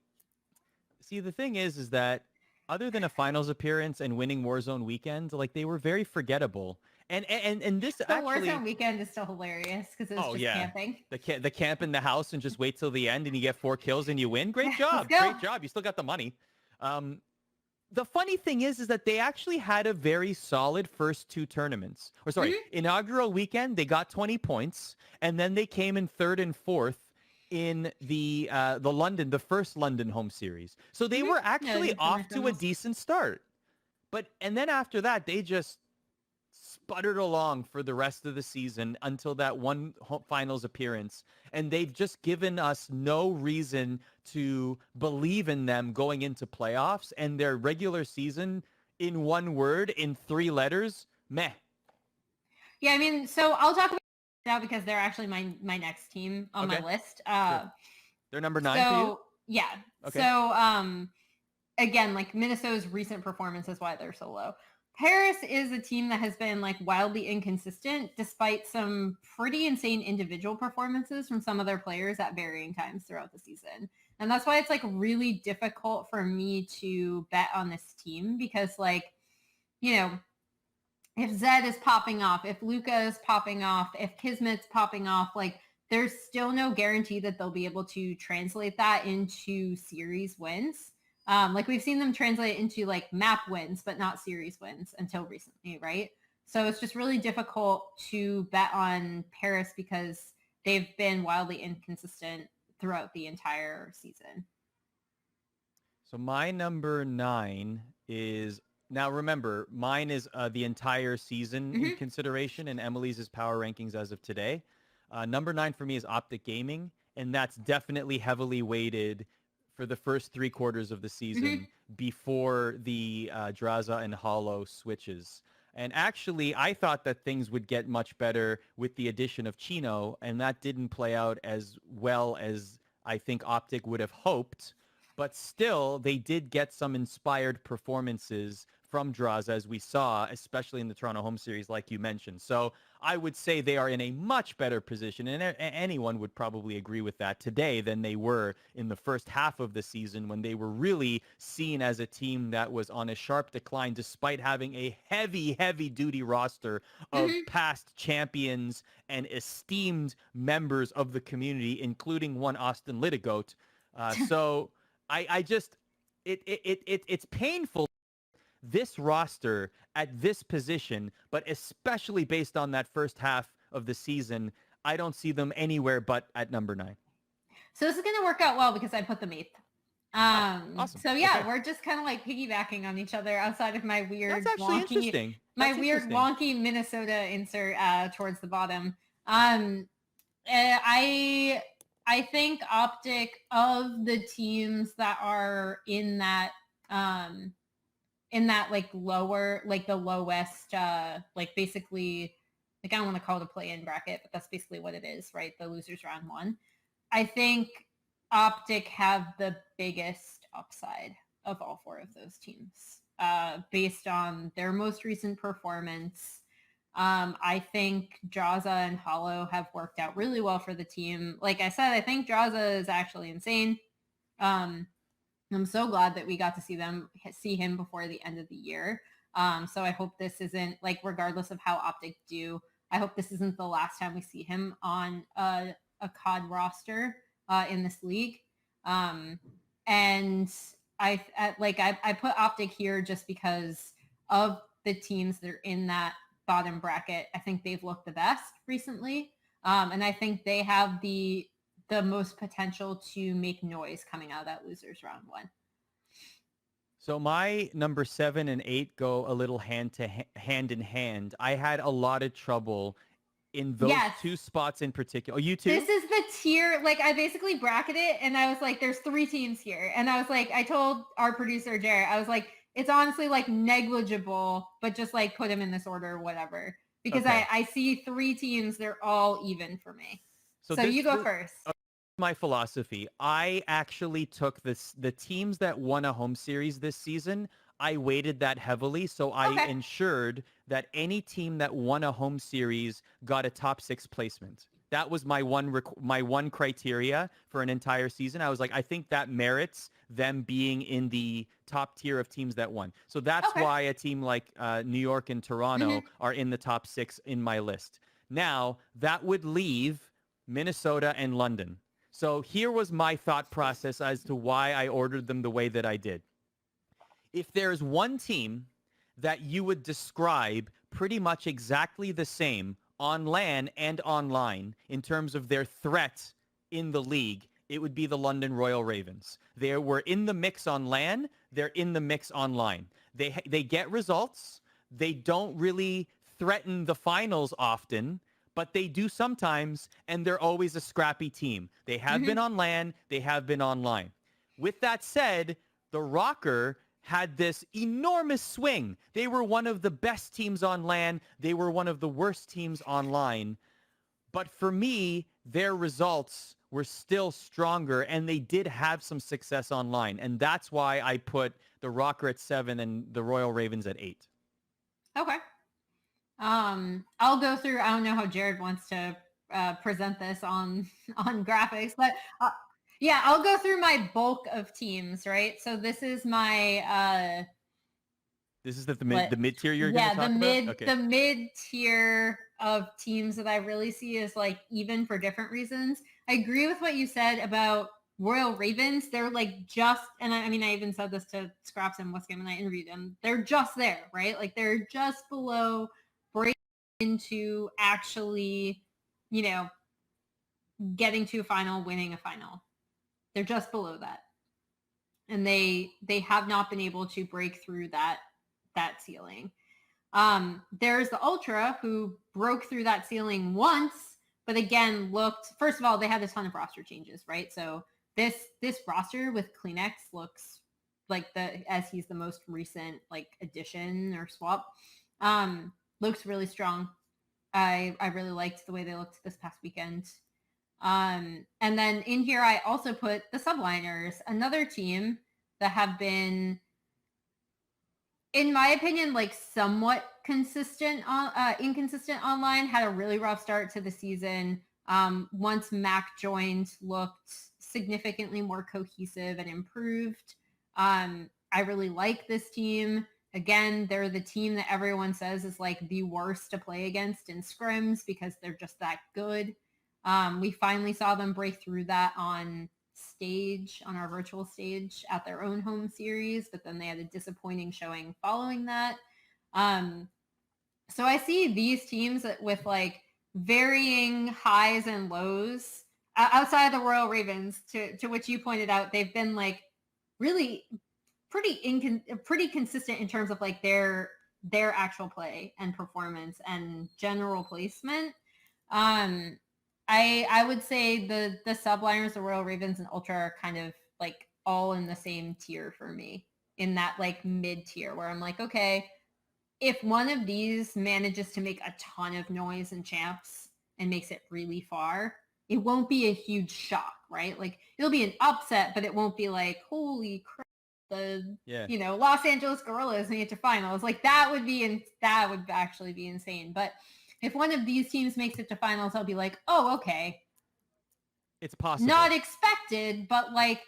see, the thing is that other than a finals appearance and winning Warzone weekend, like they were very forgettable. And this The actually, Warzone weekend is still hilarious because it was just camping. the camp in the house and just wait till the end and you get 4 kills and you win. Great Yeah, let's job. go. Great job. You still got the money. The funny thing is that they actually had a very solid first 2 tournaments. Or sorry, inaugural weekend, they got 20 points, and then they came in 3rd and 4th in the London, the first London home series. So they were actually off to a decent start. And then after that, they just sputtered along for the rest of the season until that one finals appearance. And they've just given us no reason to believe in them going into playoffs. And their regular season, in one word, in 3 letters, meh. Yeah, I mean, so I'll talk about now because they're actually my next team on my list. Sure. They're number 9 for you? Yeah. Okay. So again, like Minnesota's recent performance is why they're so low. Paris is a team that has been like wildly inconsistent despite some pretty insane individual performances from some of their players at varying times throughout the season. And that's why it's like really difficult for me to bet on this team because like, you know, if Zed is popping off, if Luca is popping off, if Kismet's popping off, like there's still no guarantee that they'll be able to translate that into series wins. Like we've seen them translate into like map wins, but not series wins until recently, right? So it's just really difficult to bet on Paris because they've been wildly inconsistent throughout the entire season. So my number 9 is, now remember, mine is the entire season in consideration, and Emily's is power rankings as of today. Number 9 for me is Optic Gaming, and that's definitely heavily weighted for the first 3 quarters of the season before the Draza and Hollow switches. And actually, I thought that things would get much better with the addition of Chino, and that didn't play out as well as I think Optic would have hoped. But still, they did get some inspired performances from Draza, as we saw, especially in the Toronto home series, like you mentioned. So I would say they are in a much better position, and anyone would probably agree with that today than they were in the first half of the season when they were really seen as a team that was on a sharp decline despite having a heavy, heavy-duty roster of past champions and esteemed members of the community, including one Austin Litigote. So I just, it's painful. This roster at this position, but especially based on that first half of the season, I don't see them anywhere but at number 9. So this is going to work out well because I put them 8th. Awesome. So yeah, we're just kind of like piggybacking on each other outside of my weird, That's actually interesting. Wonky Minnesota insert towards the bottom. I think Optic, of the teams that are in that like lower, like the lowest, like basically, like I don't want to call it a play-in bracket, but that's basically what it is, right? The losers round 1. I think Optic have the biggest upside of all 4 of those teams based on their most recent performance. I think Draza and Hollow have worked out really well for the team. Like I said, I think Draza is actually insane. I'm so glad that we got to see him before the end of the year. So I hope this isn't, like, regardless of how Optic do, I hope this isn't the last time we see him on a COD roster in this league. And I put Optic here just because of the teams that are in that bottom bracket. I think they've looked the best recently. And I think they have the most potential to make noise coming out of that losers round 1. So my number 7 and 8 go a little hand in hand. I had a lot of trouble in those 2 spots in particular. Oh, you too? This is the tier, like I basically bracketed it and I was like, there's 3 teams here. And I was like, I told our producer, Jared, I was like, it's honestly like negligible, but just like put them in this order or whatever. Because I see 3 teams, they're all even for me. So you go first. My philosophy. I actually took the teams that won a home series this season. I weighted that heavily, so I ensured that any team that won a home series got a top 6 placement. That was my one criteria for an entire season. I was like, I think that merits them being in the top tier of teams that won. So that's Okay. why a team like New York and Toronto are in the top 6 in my list. Now, that would leave Minnesota and London. So here was my thought process as to why I ordered them the way that I did. If there's one team that you would describe pretty much exactly the same on LAN and online in terms of their threat in the league, it would be the London Royal Ravens. They were in the mix on LAN. They're in the mix online. They get results. They don't really threaten the finals often, but they do sometimes, and they're always a scrappy team. They have been on LAN. They have been online. With that said, the Rokkr had this enormous swing. They were one of the best teams on LAN. They were one of the worst teams online. But for me, their results were still stronger, and they did have some success online. And that's why I put the Rokkr at 7 and the Royal Ravens at 8. Okay. I'll go through, I don't know how Jared wants to present this on graphics, but yeah, I'll go through my bulk of teams, right? So this is my this is the mid tier you're going to talk about? Okay. The mid tier of teams that I really see is like even for different reasons. I agree with what you said about Royal Ravens. They're like just, and I mean, I even said this to Scraps and Westgame and I interviewed them. They're just there, right? Like they're just below breaking into actually, you know, getting to a final, winning a final. They're just below that. And they have not been able to break through that ceiling. There's the Ultra who broke through that ceiling once, but again first of all, they had a ton of roster changes, right? So this roster with Kleenex looks like as he's the most recent like addition or swap, looks really strong. I really liked the way they looked this past weekend. And then in here, I also put the Subliners, another team that have been, in my opinion, like somewhat inconsistent online, had a really rough start to the season. Once Mac joined, looked significantly more cohesive and improved. I really like this team. Again, they're the team that everyone says is like the worst to play against in scrims because they're just that good. We finally saw them break through that on our virtual stage at their own home series, but then they had a disappointing showing following that. So I see these teams with like varying highs and lows outside of the Royal Ravens, to which you pointed out, they've been like really pretty consistent in terms of like their actual play and performance and general placement. I would say the Subliners, the Royal Ravens, and Ultra are kind of like all in the same tier for me, in that like mid tier where I'm like, okay, if one of these manages to make a ton of noise in champs and makes it really far, it won't be a huge shock, right? Like it'll be an upset, but it won't be like, holy crap, Los Angeles Gorillas made it to finals. Like that would actually be insane. But if one of these teams makes it to finals, I'll be like, oh, okay. It's possible. Not expected, but like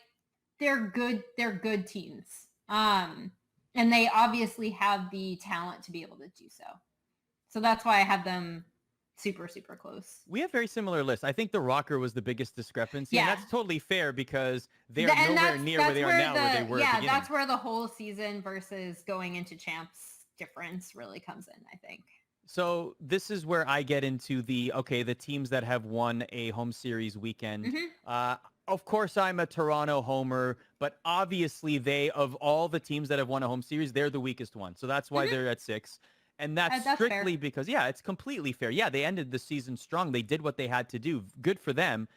they're good teams. And they obviously have the talent to be able to do so. So that's why I have them super, super close. We have very similar lists. I think the Rokkr was the biggest discrepancy. Yeah. And that's totally fair because they're nowhere near where they are now where they were at the beginning. That's where the whole season versus going into champs difference really comes in, I think. So this is where I get into the teams that have won a home series weekend. Of course, I'm a Toronto homer, but obviously of all the teams that have won a home series, they're the weakest one. So that's why they're at 6. And that's strictly fair. Because, it's completely fair. Yeah, they ended the season strong. They did what they had to do. Good for them.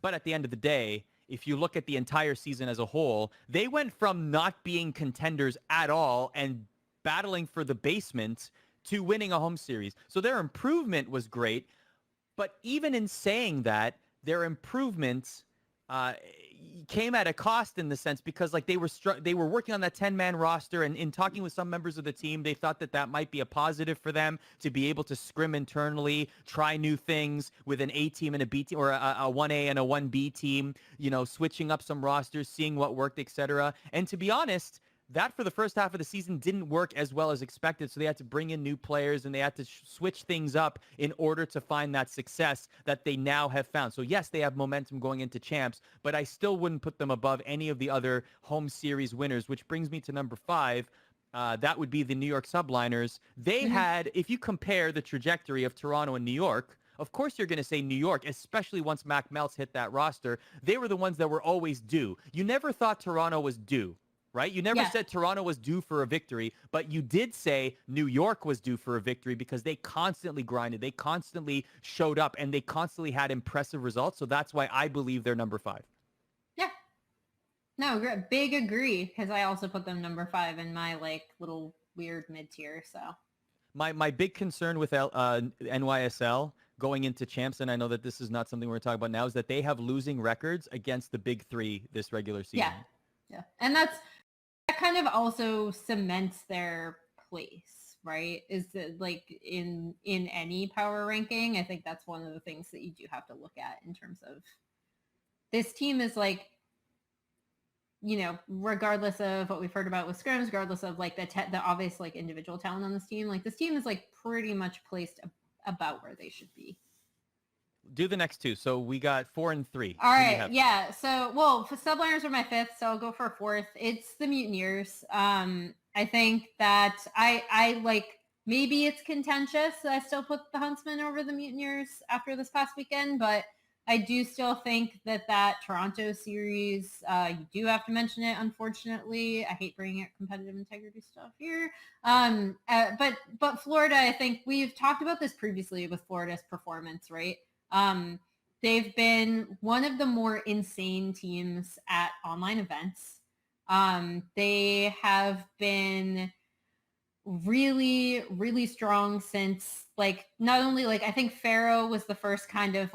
But at the end of the day, if you look at the entire season as a whole, they went from not being contenders at all and battling for the basement to winning a home series. So their improvement was great. But even in saying that, their improvement came at a cost in the sense because like they were working on that 10-man roster, and in talking with some members of the team, they thought that might be a positive for them to be able to scrim internally, try new things with an A team and a B team, or a 1A and a 1B team, switching up some rosters, seeing what worked, etc. And to be honest, that for the first half of the season didn't work as well as expected. So they had to bring in new players and they had to switch things up in order to find that success that they now have found. So yes, they have momentum going into champs, but I still wouldn't put them above any of the other home series winners, which brings me to number 5. That would be the New York Subliners. They had, if you compare the trajectory of Toronto and New York, of course you're going to say New York, especially once Mac Meltz hit that roster. They were the ones that were always due. You never thought Toronto was due. Right? You never said Toronto was due for a victory, but you did say New York was due for a victory because they constantly grinded. They constantly showed up and they constantly had impressive results. So that's why I believe they're number 5. Yeah. No, big agree, because I also put them number 5 in my little weird mid-tier. So my big concern with NYSL going into champs, and I know that this is not something we're talking about now, is that they have losing records against the big 3 this regular season. Yeah. And that kind of also cements their place, right? Is that in any power ranking, I think that's one of the things that you do have to look at in terms of this team is regardless of what we've heard about with scrims, regardless of the obvious individual talent on this team, this team is pretty much placed about where they should be. Do the next 2. So we got 4 and 3. All right. Yeah. So, Subliners are my 5th, so I'll go for a 4th. It's the Mutineers. I think that I maybe it's contentious. I still put the Huntsmen over the Mutineers after this past weekend, but I do still think that Toronto series, you do have to mention it, unfortunately. I hate bringing up competitive integrity stuff here. But Florida, I think we've talked about this previously with Florida's performance, right? They've been one of the more insane teams at online events. They have been really, really strong since not only I think Pharaoh was the first kind of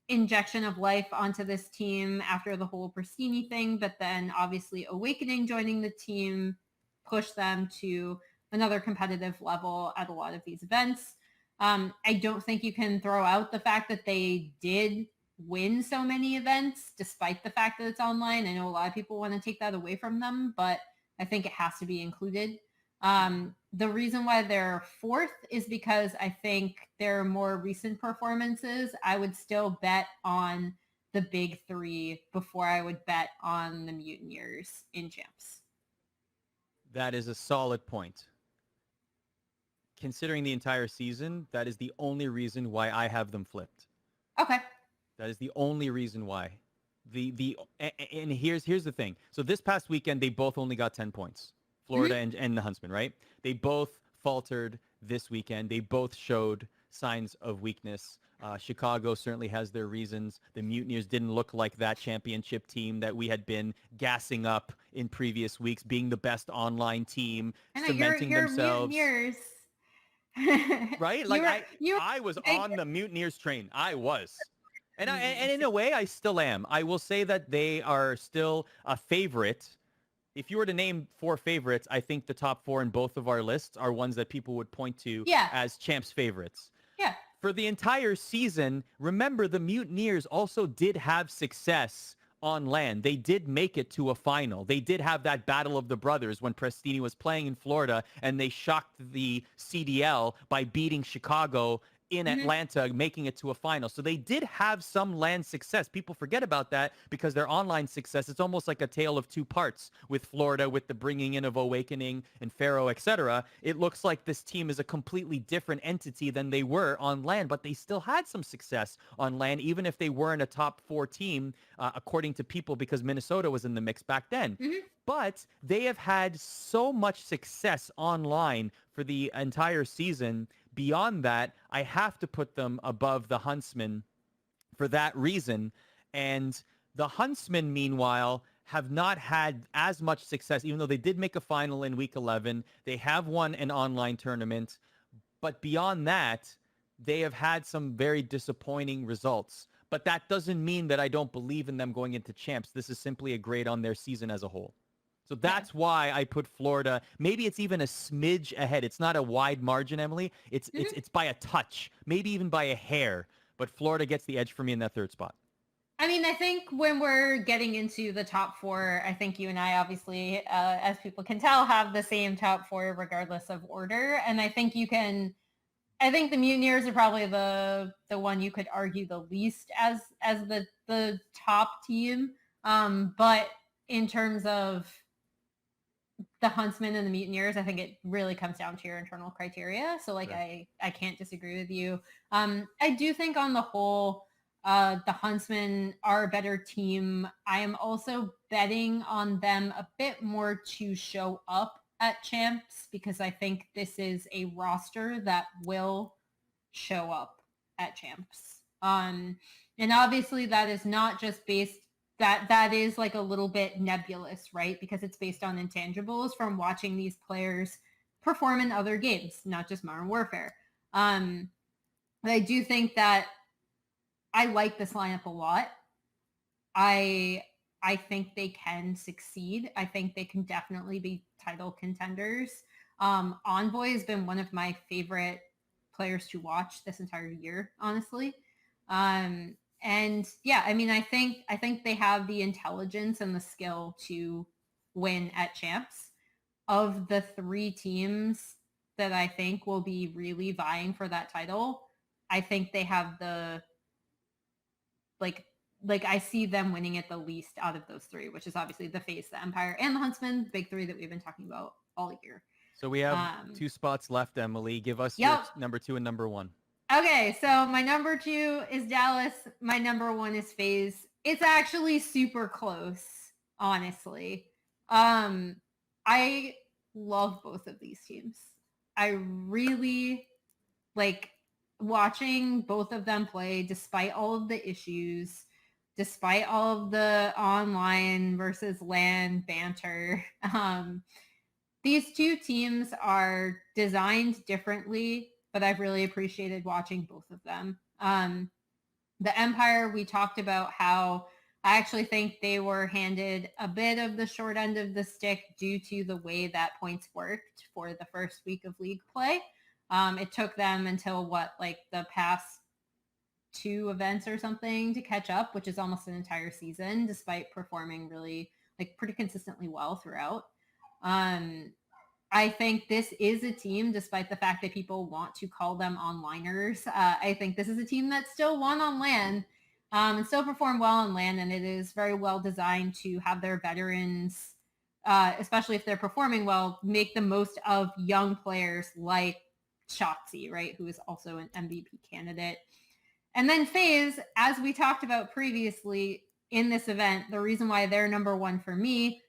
injection of life onto this team after the whole Pristini thing, but then obviously Awakening joining the team pushed them to another competitive level at a lot of these events. I don't think you can throw out the fact that they did win so many events, despite the fact that it's online. I know a lot of people want to take that away from them, but I think it has to be included. The reason why they're 4th is because I think their more recent performances, I would still bet on the big 3 before I would bet on the Mutineers in champs. That is a solid point. Considering the entire season, that is the only reason why I have them flipped. Okay. That is the only reason why. And here's the thing. So this past weekend, they both only got 10 points. Florida and the Huntsmen, right? They both faltered this weekend. They both showed signs of weakness. Chicago certainly has their reasons. The Mutineers didn't look like that championship team that we had been gassing up in previous weeks, being the best online team, cementing themselves. Mutineers. Right? I was on the Mutineers train. I was. And in a way, I still am. I will say that they are still a favorite. If you were to name 4 favorites, I think the top 4 in both of our lists are ones that people would point to as champs favorites. Yeah. For the entire season, remember the Mutineers also did have success on land. They did make it to a final. They did have that battle of the brothers when Prestini was playing in Florida, and they shocked the CDL by beating Chicago in Atlanta, making it to a final. So they did have some land success. People forget about that because their online success, it's almost like a tale of 2 parts with Florida, with the bringing in of Awakening and Pharaoh, etc. It looks like this team is a completely different entity than they were on land, but they still had some success on land, even if they weren't a top 4 team, according to people, because Minnesota was in the mix back then. But they have had so much success online for the entire season. Beyond that, I have to put them above the Huntsmen for that reason. And the Huntsmen, meanwhile, have not had as much success, even though they did make a final in week 11. They have won an online tournament. But beyond that, they have had some very disappointing results. but that doesn't mean that I don't believe in them going into champs. This is simply a grade on their season as a whole. So that's why I put Florida. Maybe it's even a smidge ahead. It's not a wide margin, Emily. It's by a touch, maybe even by a hair. But Florida gets the edge for me in that third spot. I mean, I think when we're getting into the top four, I think you and I obviously, as people can tell, have the same top four regardless of order. And I think I think the Mutineers are probably the one you could argue the least as the top team. But in terms of the Huntsmen and the Mutineers, I think it really comes down to your internal criteria. So like, I can't disagree with you. I do think on the whole, the Huntsmen are a better team. I am also betting on them a bit more to show up at champs because I think this is a roster that will show up at champs. And obviously that is not just based, that is like a little bit nebulous, right? Because it's based on intangibles from watching these players perform in other games, not just Modern Warfare. But I do think that I like this lineup a lot. I think they can succeed. I think they can definitely be title contenders. Envoy has been one of my favorite players to watch this entire year, honestly. And yeah, I mean, I think they have the intelligence and the skill to win at champs. Of the three teams that I think will be really vying for that title, I think they have the like I see them winning it the least out of those three, which is obviously the FaZe, the Empire, and the Huntsmen, the big three that we've been talking about all year. So we have 2 spots left, Emily. Give us Yep. your number 2 and number 1. Okay, so my number 2 is Dallas. My number 1 is FaZe. It's actually super close, honestly. I love both of these teams. I really like watching both of them play despite all of the issues, despite all of the online versus LAN banter. These two teams are designed differently, but I've really appreciated watching both of them. The Empire, we talked about how I actually think they were handed a bit of the short end of the stick due to the way that points worked for the first week of league play. It took them until the past 2 events or something to catch up, which is almost an entire season, despite performing really pretty consistently well throughout. I think this is a team, despite the fact that people want to call them onliners. I think this is a team that still won on LAN and still performed well on LAN, and it is very well designed to have their veterans, especially if they're performing well, make the most of young players like Shotzi, right, who is also an MVP candidate. And then FaZe, as we talked about previously in this event, the reason why they're number 1 for me,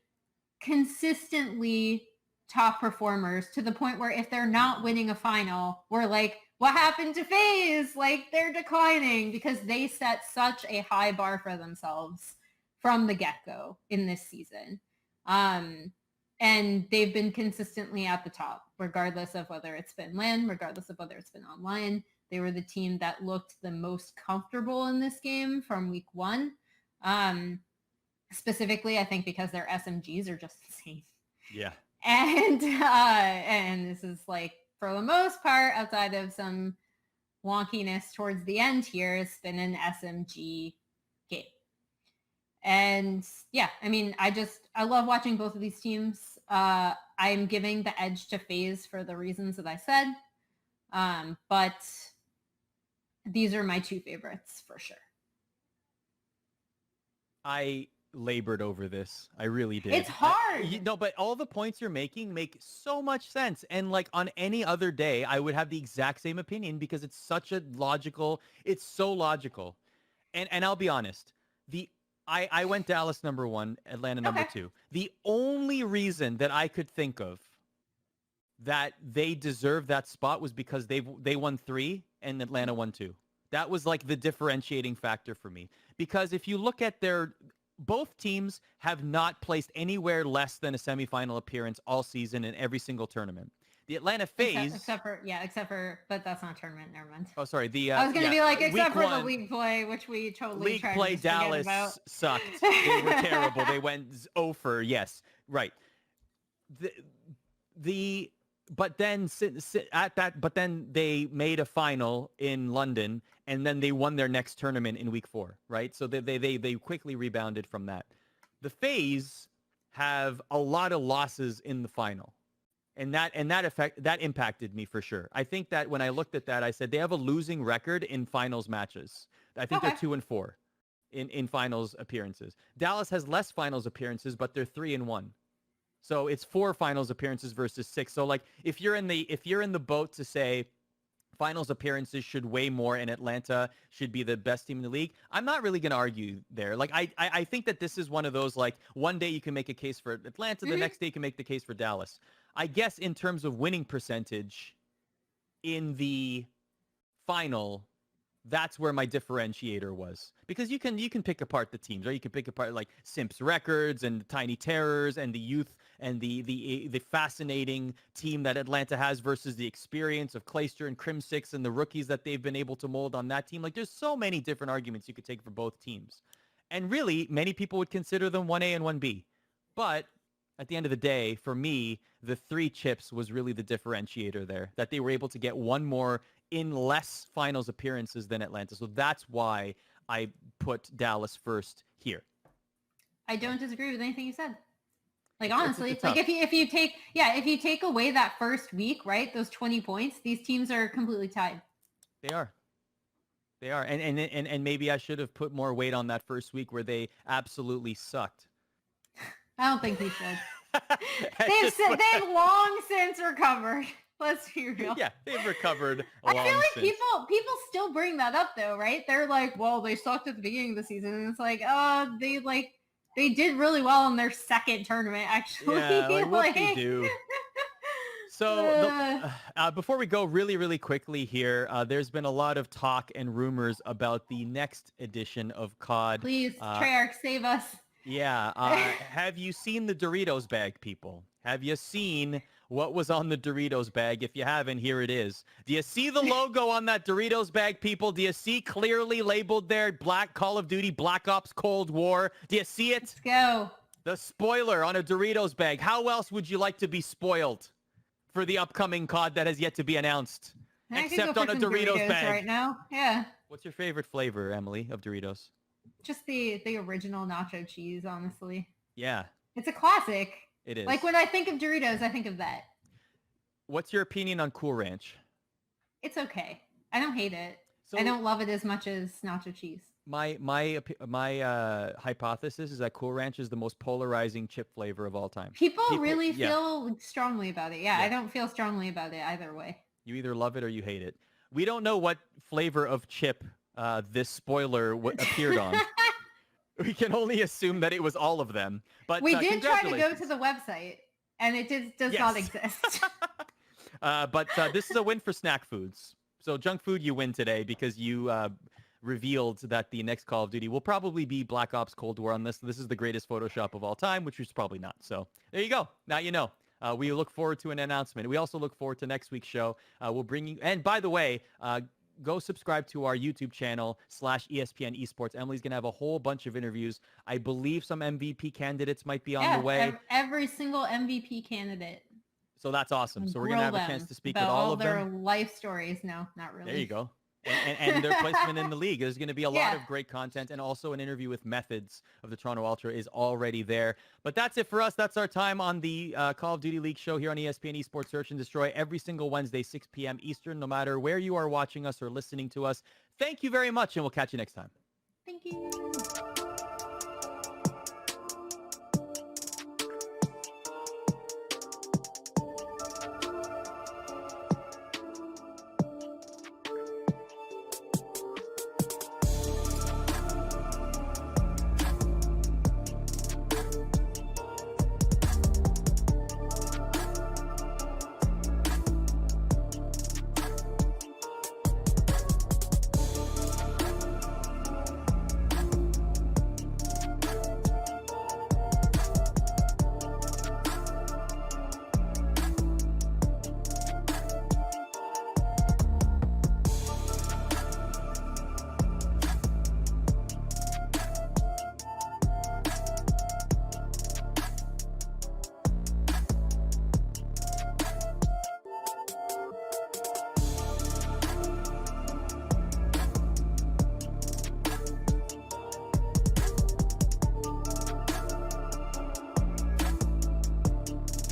consistently top performers to the point where if they're not winning a final, we're like, what happened to FaZe? They're declining because they set such a high bar for themselves from the get-go in this season. And they've been consistently at the top, regardless of whether it's been LAN, regardless of whether it's been online. They were the team that looked the most comfortable in this game from week 1. Specifically, I think because their SMGs are just insane. Yeah. And this is for the most part, outside of some wonkiness towards the end here, it's been an SMG game. And yeah, I mean, I love watching both of these teams. I'm giving the edge to FaZe for the reasons that I said. But these are my 2 favorites for sure. I labored over this. I really did. It's hard. No, but all the points you're making make so much sense. And on any other day, I would have the exact same opinion because it's so logical. And I'll be honest, I went Dallas number 1, Atlanta number 2. The only reason that I could think of that they deserve that spot was because they won 3 and Atlanta won 2. That was the differentiating factor for me. Because if you look at both teams have not placed anywhere less than a semifinal appearance all season in every single tournament. The Atlanta FaZe. Except for, but that's not a tournament. Never mind. Oh, sorry. I was going to be like, except for the one, league play, which we totally league tried play. to forget Dallas about. sucked. They were terrible. They went 0 for. Yes, right. But then they made a final in London, and then they won their next tournament in week 4, right? So they quickly rebounded from that. The FaZe have a lot of losses in the final, and that impacted me for sure. I think that when I looked at that, I said they have a losing record in finals matches. I think they're 2-4 in finals appearances. Dallas has less finals appearances, but they're 3-1. So it's 4 finals appearances versus 6. So like if you're in the boat to say finals appearances should weigh more and Atlanta should be the best team in the league, I'm not really going to argue there. Like I think that this is one of those, like, one day you can make a case for Atlanta, the next day you can make the case for Dallas. I guess in terms of winning percentage in the final, that's where my differentiator was, because you can pick apart the teams, or you can pick apart like Simp's records and Tiny Terrors and the youth and the fascinating team that Atlanta has versus the experience of Clayster and Crimsix and the rookies that they've been able to mold on that team. Like, there's so many different arguments you could take for both teams, and really many people would consider them 1A and 1B. But at the end of the day, for me, the 3 chips was really the differentiator there, that they were able to get one more in less finals appearances than Atlanta. So that's why I put Dallas first here. I don't disagree with anything you said. Like, honestly, it's like tough. if you take away that first week, right, those 20 points, these teams are completely tied. They are. And maybe I should have put more weight on that first week where they absolutely sucked. I don't think we should. They've long since recovered. Let's be real. Yeah, they've recovered. I feel like people still bring that up though, right? They're like, well, they sucked at the beginning of the season, and it's like, they did really well in their second tournament, actually. Yeah, like what they do. So before we go really, really quickly here, there's been a lot of talk and rumors about the next edition of COD. Please, Treyarch, save us. Yeah. Have you seen the Doritos bag, people? Have you seen what was on the Doritos bag? If you haven't, here it is. Do you see the logo on that Doritos bag, people? Do you see clearly labeled there, Black Call of Duty, Black Ops Cold War? Do you see it? Let's go. The spoiler on a Doritos bag. How else would you like to be spoiled for the upcoming COD that has yet to be announced? Except on a Doritos bag. Right now. Yeah. What's your favorite flavor, Emily, of Doritos? Just the original nacho cheese, honestly. Yeah. It's a classic. It is. Like, when I think of Doritos, I think of that. What's your opinion on Cool Ranch? It's okay. I don't hate it. So, I don't love it as much as nacho cheese. My hypothesis is that Cool Ranch is the most polarizing chip flavor of all time. People really feel strongly about it. Yeah, I don't feel strongly about it either way. You either love it or you hate it. We don't know what flavor of chip this spoiler appeared on. We can only assume that it was all of them. But we did try to go to the website, and it does not exist. But this is a win for snack foods. So junk food, you win today because you revealed that the next Call of Duty will probably be Black Ops Cold War on this. This is the greatest Photoshop of all time, which is probably not. So there you go. Now you know. We look forward to an announcement. We also look forward to next week's show. We'll bring you... And by the way... go subscribe to our YouTube channel /ESPN Esports. Emily's going to have a whole bunch of interviews. I believe some MVP candidates might be on the way. Every single MVP candidate. So that's awesome. So we're going to have a chance to speak with all of them. Their life stories. No, not really. There you go. And their placement in the league. There's going to be a lot of great content, and also an interview with Methods of the Toronto Ultra is already there. But that's it for us. That's our time on the Call of Duty League show here on ESPN Esports Search and Destroy every single Wednesday, 6 p.m. Eastern, no matter where you are watching us or listening to us. Thank you very much, and we'll catch you next time. Thank you.